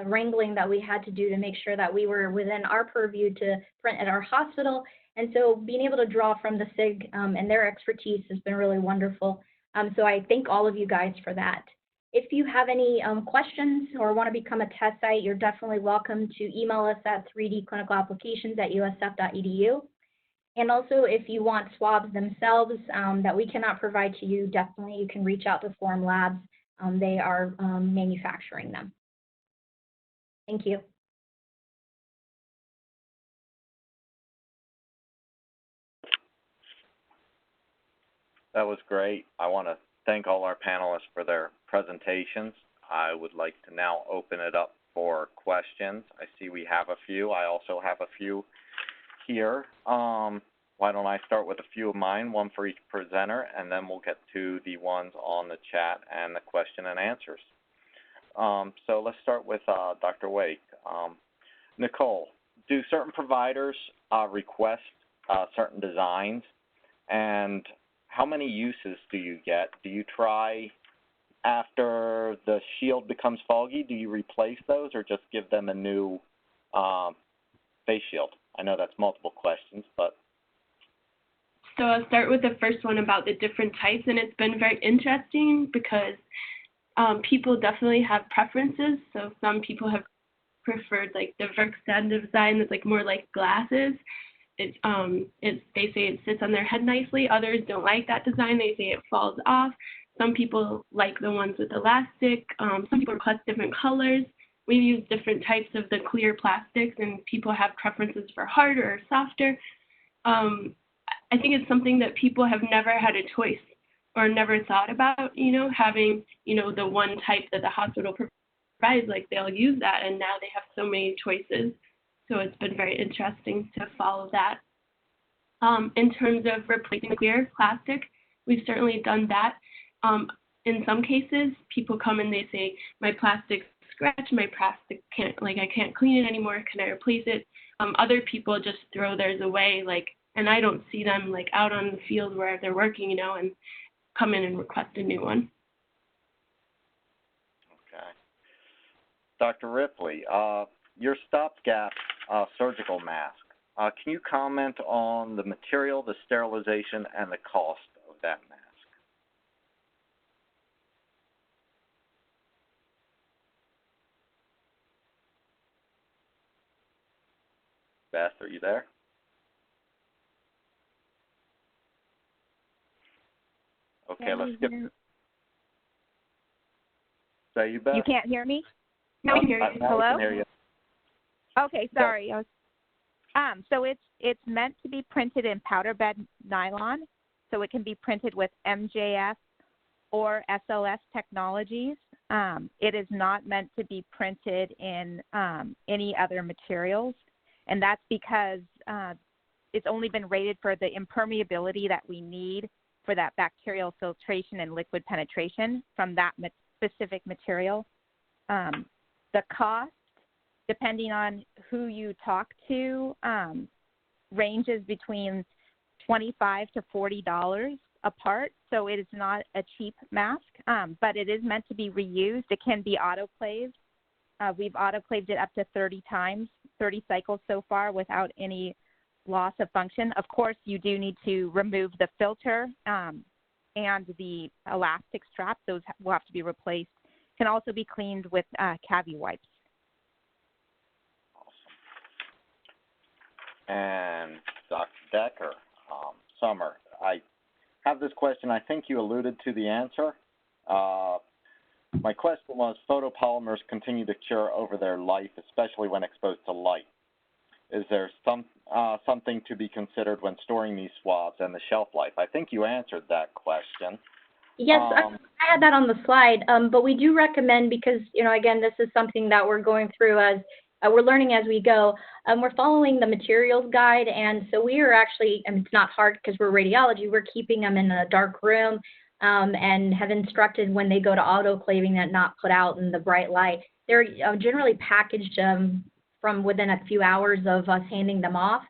wrangling that we had to do to make sure that we were within our purview to print at our hospital. And so being able to draw from the SIG and their expertise has been really wonderful. So I thank all of you guys for that. If you have any questions or want to become a test site, you're definitely welcome to email us at 3dclinicalapplications@usf.edu. And also, if you want swabs themselves that we cannot provide to you, definitely you can reach out to Form Labs. They are manufacturing them. Thank you. That was great. I want to thank all our panelists for their presentations. I would like to now open it up for questions. I see we have a few. I also have a few here. Why don't I start with a few of mine, one for each presenter, and then we'll get to the ones on the chat and the question and answers. So let's start with Dr. Wake. Nicole, do certain providers request certain designs, and how many uses do you get? Do you try after the shield becomes foggy? Do you replace those or just give them a new face shield? I know that's multiple questions, but. So I'll start with the first one about the different types, and it's been very interesting because people definitely have preferences. So some people have preferred like the Bethesda design that's like more like glasses. They say it sits on their head nicely. Others don't like that design. They say it falls off. Some people like the ones with elastic. Some people request different colors. We've used different types of the clear plastics, and people have preferences for harder or softer. I think it's something that people have never had a choice or never thought about, having, the one type that the hospital provides, like they'll use that, and now they have so many choices. So it's been very interesting to follow that. In terms of replacing the clear plastic, we've certainly done that. In some cases, people come and they say, my plastic scratched, my plastic I can't clean it anymore, can I replace it? Other people just throw theirs away, and I don't see them out on the field where they're working, and come in and request a new one. Okay. Dr. Ripley, your stopgap surgical mask, can you comment on the material, the sterilization, and the cost of that mask? Beth, are you there? Okay, let's skip. Say you, Beth? You can't hear me? No, I can hear you. Hello? I can hear you. Okay, sorry. So it's meant to be printed in powder bed nylon, so it can be printed with MJF or SLS technologies. It is not meant to be printed in any other materials, and that's because it's only been rated for the impermeability that we need for that bacterial filtration and liquid penetration from that specific material. The cost, depending on who you talk to, ranges between $25 to $40 a part, so it is not a cheap mask, but it is meant to be reused. It can be autoclaved. We've autoclaved it up to 30 times, 30 cycles so far without any loss of function. Of course, you do need to remove the filter and the elastic strap. Those will have to be replaced. Can also be cleaned with cavi wipes. Awesome. And Dr. Decker, Summer, I have this question. I think you alluded to the answer. My question was, photopolymers continue to cure over their life, especially when exposed to light. Is there something to be considered when storing these swabs and the shelf life? I think you answered that question. Yes, I had that on the slide, but we do recommend, because, again, this is something that we're going through as we're learning as we go. We're following the materials guide, and so we are actually, it's not hard because we're radiology, we're keeping them in a dark room and have instructed when they go to autoclaving that not put out in the bright light. They're generally packaged from within a few hours of us handing them off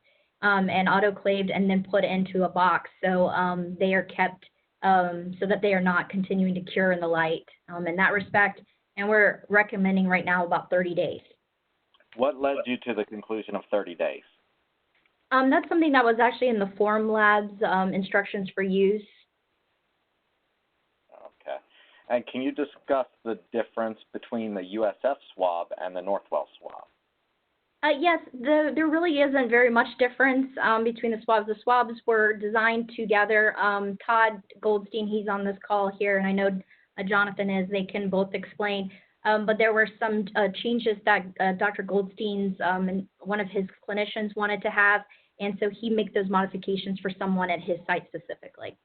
and autoclaved and then put into a box. So they are kept so that they are not continuing to cure in the light in that respect. And we're recommending right now about 30 days. What led you to the conclusion of 30 days? That's something that was actually in the Form Labs instructions for use. Okay. And can you discuss the difference between the USF swab and the Northwell swab? Yes, there really isn't very much difference between the swabs. The swabs were designed together. Todd Goldstein, he's on this call here, and I know Jonathan is. They can both explain. But there were some changes that Dr. Goldstein's and one of his clinicians wanted to have, and so he made those modifications for someone at his site specifically.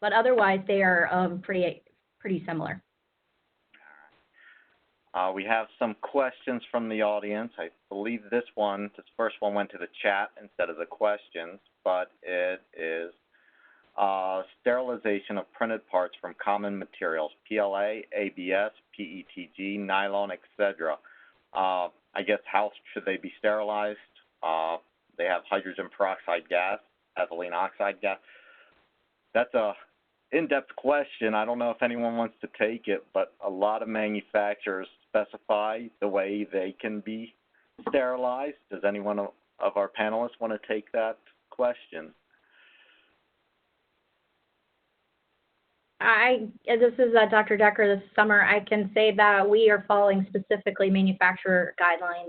But otherwise, they are pretty similar. We have some questions from the audience. I believe this first one went to the chat instead of the questions, but it is sterilization of printed parts from common materials, PLA, ABS, PETG, nylon, etc. I guess how should they be sterilized? They have hydrogen peroxide gas, ethylene oxide gas. That's a in-depth question. I don't know if anyone wants to take it, but a lot of manufacturers specify the way they can be sterilized. Does anyone of our panelists want to take that question? This is Dr. Decker this summer. I can say that we are following specifically manufacturer guidelines.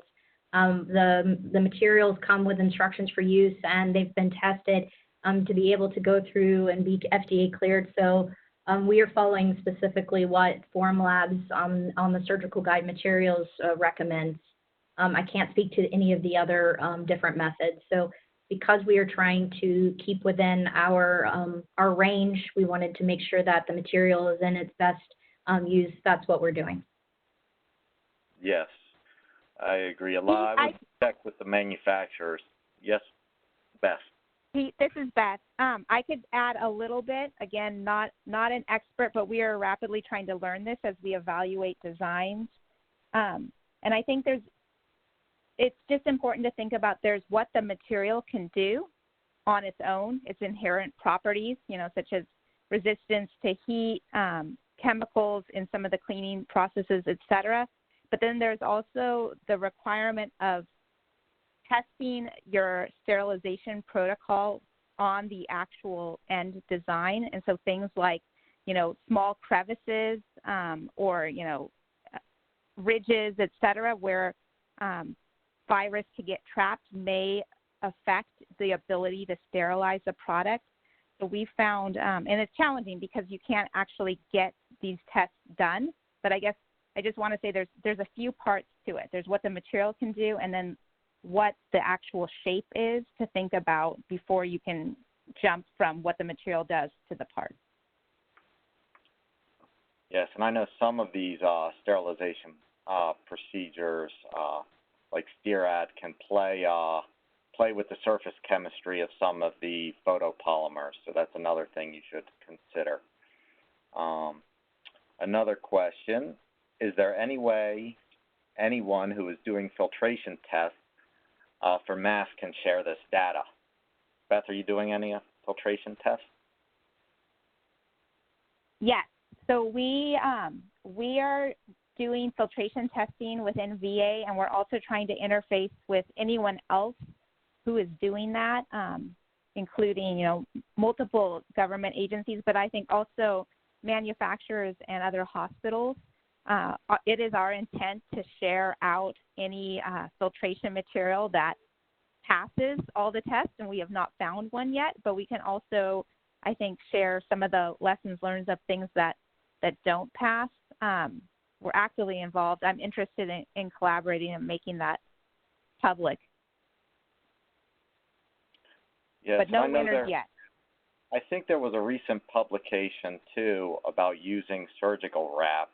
The materials come with instructions for use, and they've been tested to be able to go through and be FDA cleared. So we are following specifically what Forum Labs on the surgical guide materials recommends. I can't speak to any of the other different methods. So because we are trying to keep within our range, we wanted to make sure that the material is in its best use. That's what we're doing. Yes, I agree. A lot. I would check with the manufacturers. Yes, Beth. This is Beth. I could add a little bit. Again, not an expert, but we are rapidly trying to learn this as we evaluate designs. And I think it's just important to think about there's what the material can do on its own, its inherent properties, such as resistance to heat, chemicals in some of the cleaning processes, et cetera. But then there's also the requirement of testing your sterilization protocol on the actual end design. And so things like, small crevices or, ridges, et cetera, where virus could get trapped may affect the ability to sterilize the product. So we found, and it's challenging because you can't actually get these tests done, but I guess I just want to say there's a few parts to it. There's what the material can do, and then what the actual shape is to think about before you can jump from what the material does to the part. Yes, and I know some of these sterilization procedures, like SteerAd, can play with the surface chemistry of some of the photopolymers. So that's another thing you should consider. Another question: is there any way anyone who is doing filtration tests for masks can share this data? Beth, are you doing any filtration tests? Yes. So we are doing filtration testing within VA, and we're also trying to interface with anyone else who is doing that, including, multiple government agencies, but I think also manufacturers and other hospitals. It is our intent to share out any filtration material that passes all the tests, and we have not found one yet, but we can also, I think, share some of the lessons learned of things that don't pass. We're actively involved. I'm interested in collaborating and making that public. Yes, but no winners yet. I think there was a recent publication, too, about using surgical wrap,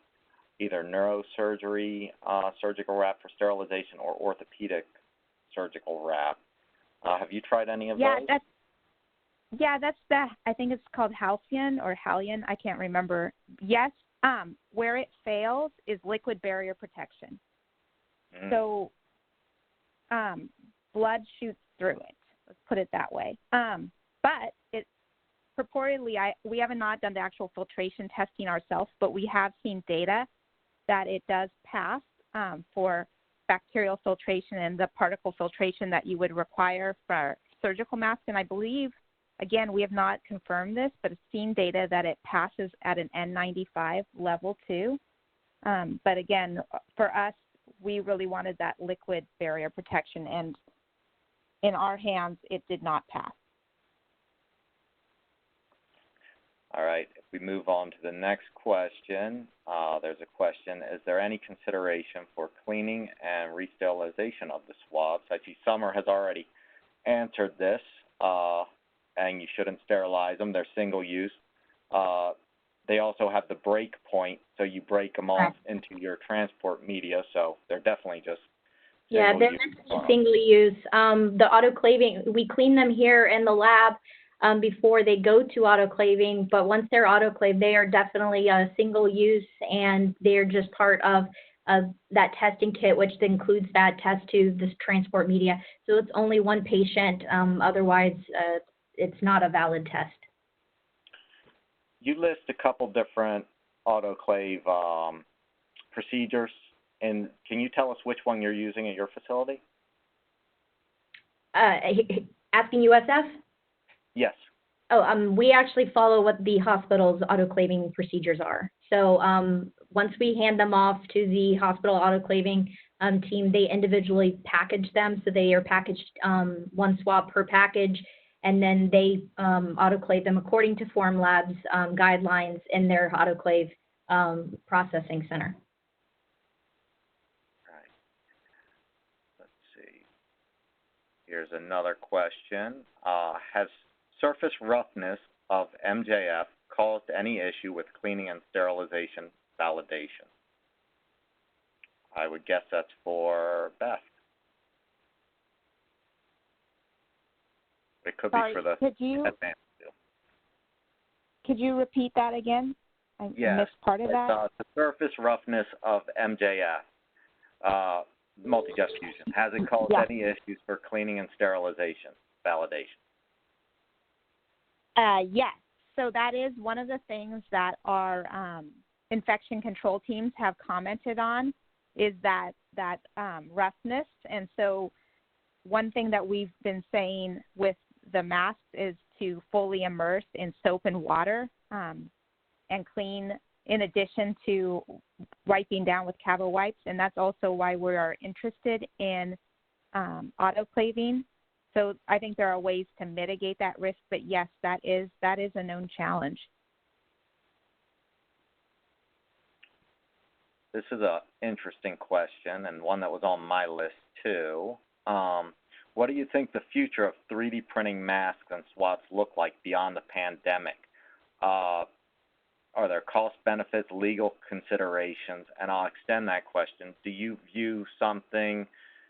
either neurosurgery surgical wrap for sterilization or orthopedic surgical wrap. Have you tried any of those? That's I think it's called Halcyon or Halion. I can't remember. Yes, where it fails is liquid barrier protection. So blood shoots through it. Let's put it that way. But it purportedly, we have not done the actual filtration testing ourselves, but we have seen data that it does pass for bacterial filtration and the particle filtration that you would require for surgical masks. And I believe, again, we have not confirmed this, but it's seen data that it passes at an N95 level too. But again, for us, we really wanted that liquid barrier protection, and in our hands, it did not pass. All right, if we move on to the next question, there's a question: is there any consideration for cleaning and re-sterilization of the swabs? I see Summer has already answered this, and you shouldn't sterilize them. They're single use. They also have the break point, so you break them off into your transport media, so they're definitely just Yeah, they're meant to be single use. The autoclaving, we clean them here in the lab before they go to autoclaving, but once they're autoclaved, they are definitely single use, and they're just part of that testing kit, which includes that test tube, this transport media. So it's only one patient. Otherwise, it's not a valid test. You list a couple different autoclave procedures, and can you tell us which one you're using at your facility? Asking USF? Yes. Oh, we actually follow what the hospital's autoclaving procedures are. So once we hand them off to the hospital autoclaving team, they individually package them. So they are packaged one swab per package, and then they autoclave them according to Form Labs guidelines in their autoclave processing center. Right. Let's see. Here's another question. Has surface roughness of MJF caused any issue with cleaning and sterilization validation? I would guess that's for Beth. It could be for the advanced field. Could you repeat that again? I missed part of that. The surface roughness of MJF, multi-jet fusion, has it caused any issues for cleaning and sterilization validation? Yes. So that is one of the things that our infection control teams have commented on, is that roughness. And so one thing that we've been saying with the masks is to fully immerse in soap and water and clean, in addition to wiping down with Cabo wipes. And that's also why we are interested in autoclaving. So I think there are ways to mitigate that risk, but yes, that is a known challenge. This is an interesting question, and one that was on my list too. What do you think the future of 3D printing masks and swabs look like beyond the pandemic? Are there cost benefits, legal considerations? And I'll extend that question. Do you view something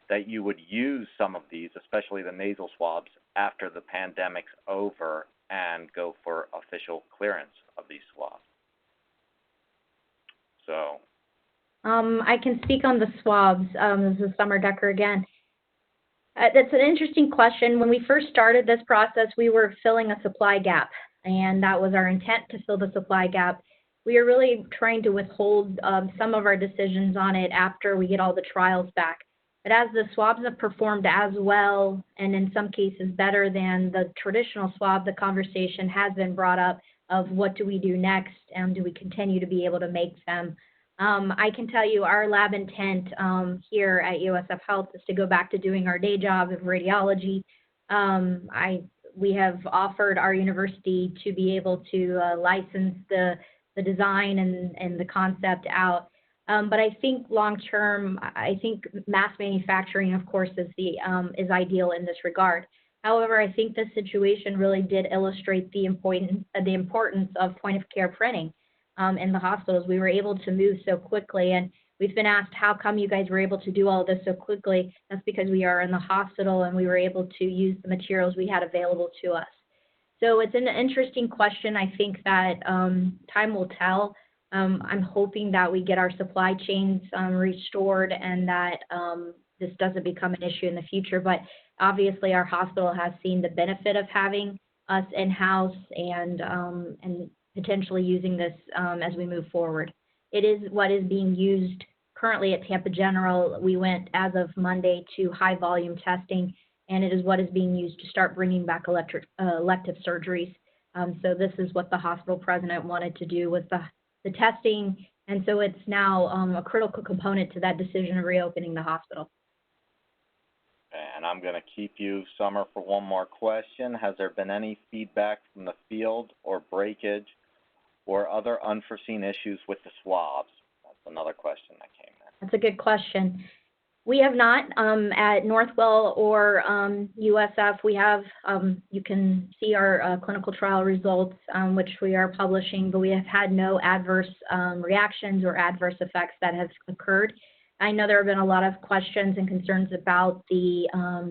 that you would use some of these, especially the nasal swabs, after the pandemic's over and go for official clearance of these swabs? So I can speak on the swabs. This is Summer Decker again. That's an interesting question. When we first started this process, we were filling a supply gap, and that was our intent, to fill the supply gap. We are really trying to withhold some of our decisions on it after we get all the trials back. But as the swabs have performed as well, and in some cases better than the traditional swab, the conversation has been brought up of what do we do next, and do we continue to be able to make them. I can tell you our lab intent here at USF Health is to go back to doing our day job of radiology. We have offered our university to be able to license the design and the concept out. But I think long term, I think mass manufacturing, of course, is ideal in this regard. However, I think this situation really did illustrate the importance of point of care printing in the hospitals. We were able to move so quickly, and we've been asked, how come you guys were able to do all of this so quickly? That's because we are in the hospital and we were able to use the materials we had available to us. So it's an interesting question. I think that time will tell. I'm hoping that we get our supply chains restored, and that this doesn't become an issue in the future. But obviously, our hospital has seen the benefit of having us in-house and potentially using this as we move forward. It is what is being used currently at Tampa General. We went as of Monday to high volume testing, and it is what is being used to start bringing back elective surgeries. So this is what the hospital president wanted to do with the testing, and so it's now a critical component to that decision of reopening the hospital. And I'm going to keep you, Summer, for one more question. Has there been any feedback from the field or breakage or other unforeseen issues with the swabs? That's another question that came in. That's a good question. We have not. At Northwell or USF, we have, you can see our clinical trial results, which we are publishing, but we have had no adverse reactions or adverse effects that have occurred. I know there have been a lot of questions and concerns about the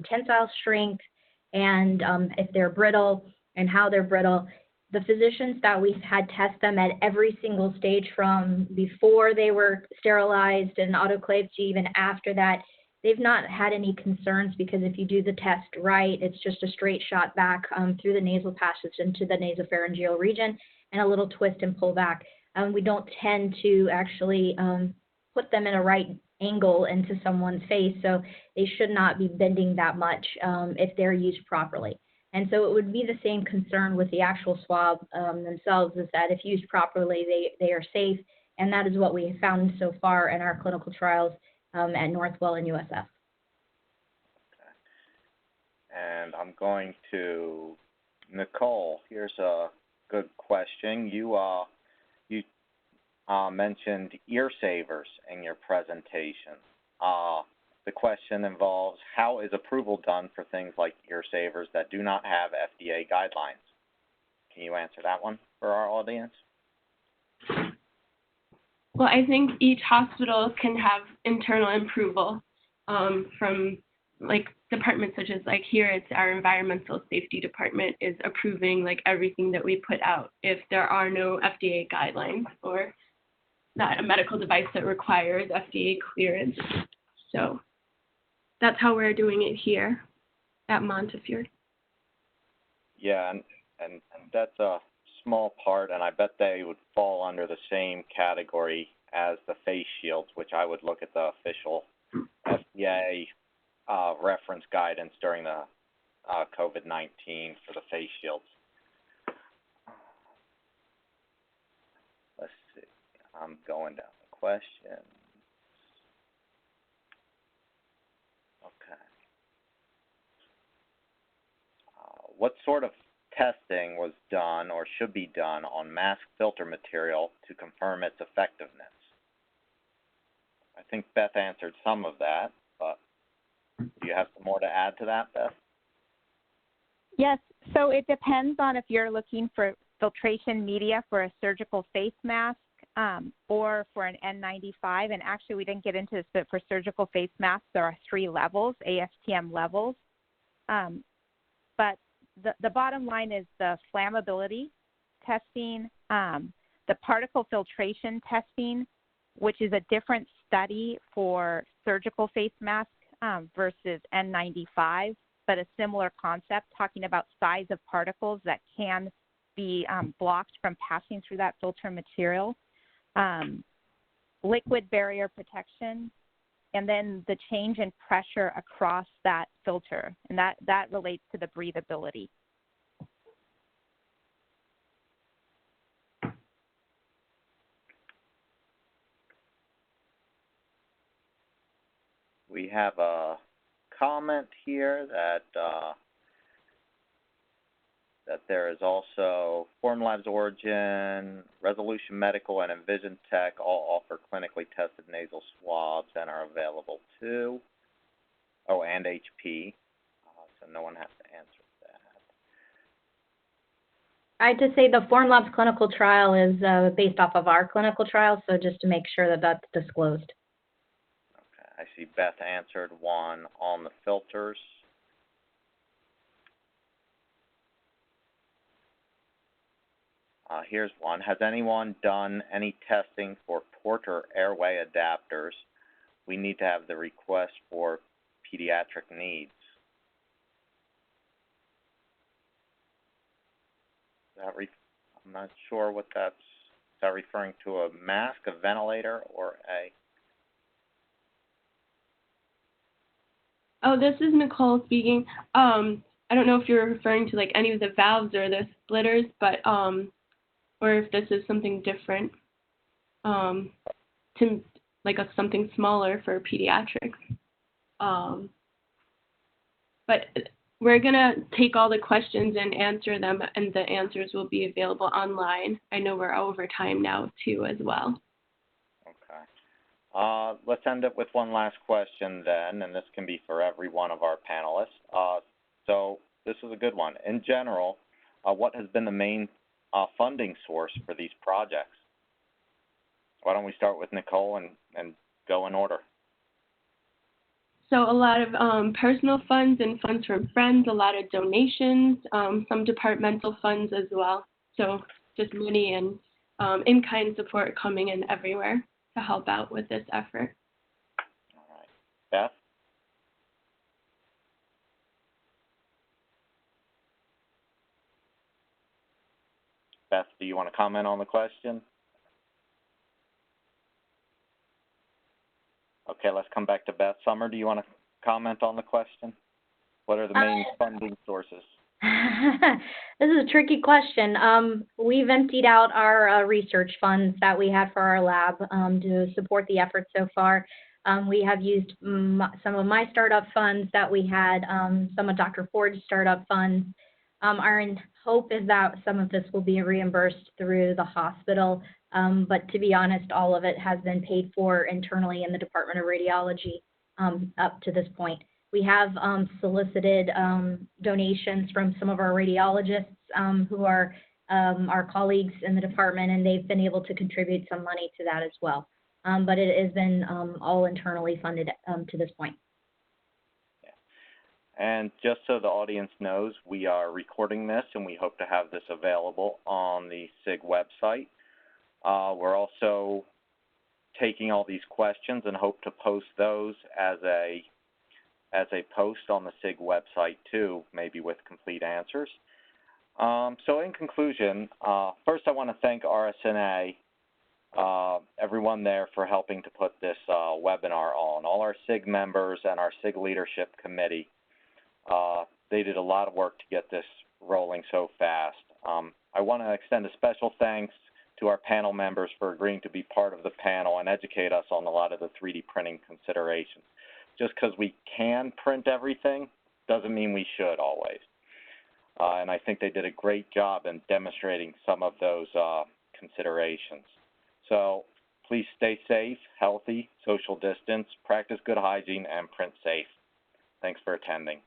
tensile strength and if they're brittle and how they're brittle. The physicians that we've had test them at every single stage from before they were sterilized and autoclaved to even after that, they've not had any concerns, because if you do the test right, it's just a straight shot back through the nasal passage into the nasopharyngeal region and a little twist and pull back. We don't tend to actually put them in a right angle into someone's face, so they should not be bending that much if they're used properly. And so it would be the same concern with the actual swab themselves, is that if used properly, they are safe. And that is what we have found so far in our clinical trials at Northwell and USF. Okay. And I'm going to Nicole. Here's a good question. You mentioned ear savers in your presentation. The question involves, how is approval done for things like ear savers that do not have FDA guidelines? Can you answer that one for our audience? Well, I think each hospital can have internal approval from like departments such as, like here it's our environmental safety department is approving like everything that we put out if there are no FDA guidelines or not a medical device that requires FDA clearance. So that's how we're doing it here at Montefiore. Yeah, and that's a small part, and I bet they would fall under the same category as the face shields, which I would look at the official FDA reference guidance during the COVID-19 for the face shields. Let's see. I'm going down the question. Okay. What sort of testing was done or should be done on mask filter material to confirm its effectiveness? I think Beth answered some of that, but do you have some more to add to that, Beth? Yes, so it depends on if you're looking for filtration media for a surgical face mask or for an N95. And actually, we didn't get into this, but for surgical face masks, there are 3 levels, ASTM levels. But the bottom line is the flammability testing, the particle filtration testing, which is a different study for surgical face mask versus N95, but a similar concept, talking about size of particles that can be blocked from passing through that filter material, liquid barrier protection, and then the change in pressure across that filter, and that relates to the breathability. We have a comment here that there is also Formlabs Origin, Resolution Medical, and Envision Tech all offer clinically tested nasal swabs and are available too. Oh, and HP, so no one has to answer that. I'd just say the Formlabs clinical trial is based off of our clinical trial, so just to make sure that that's disclosed. Okay, I see Beth answered one on the filters. Here's one. Has anyone done any testing for Porter airway adapters? We need to have the request for pediatric needs. I'm not sure what that's. Is that referring to a mask, a ventilator, or a? Oh, this is Nicole speaking. I don't know if you're referring to like any of the valves or the splitters, but or if this is something different, to like something smaller for pediatrics. But we're gonna take all the questions and answer them, and the answers will be available online. I know we're over time now too as well. Okay. Let's end it with one last question then, and this can be for every one of our panelists. So this is a good one. In general, what has been the main funding source for these projects? Why don't we start with Nicole and go in order? So a lot of personal funds and funds from friends, a lot of donations, some departmental funds as well. So just money and in-kind support coming in everywhere to help out with this effort. All right. Beth? Beth, do you want to comment on the question? Okay, let's come back to Beth. Summer, do you want to comment on the question? What are the main funding sources? This is a tricky question. We've emptied out our research funds that we had for our lab to support the effort so far. We have used some of my startup funds that we had, some of Dr. Ford's startup funds. Our hope is that some of this will be reimbursed through the hospital, but to be honest, all of it has been paid for internally in the Department of Radiology up to this point. We have solicited donations from some of our radiologists who are our colleagues in the department, and they've been able to contribute some money to that as well. But it has been all internally funded to this point. And just so the audience knows, we are recording this, and we hope to have this available on the SIG website. We're also taking all these questions and hope to post those as a post on the SIG website too, maybe with complete answers. So in conclusion, first I want to thank RSNA, everyone there for helping to put this webinar on, all our SIG members and our SIG leadership committee. They did a lot of work to get this rolling so fast. I want to extend a special thanks to our panel members for agreeing to be part of the panel and educate us on a lot of the 3D printing considerations. Just because we can print everything doesn't mean we should always. And I think they did a great job in demonstrating some of those considerations. So please stay safe, healthy, social distance, practice good hygiene, and print safe. Thanks for attending.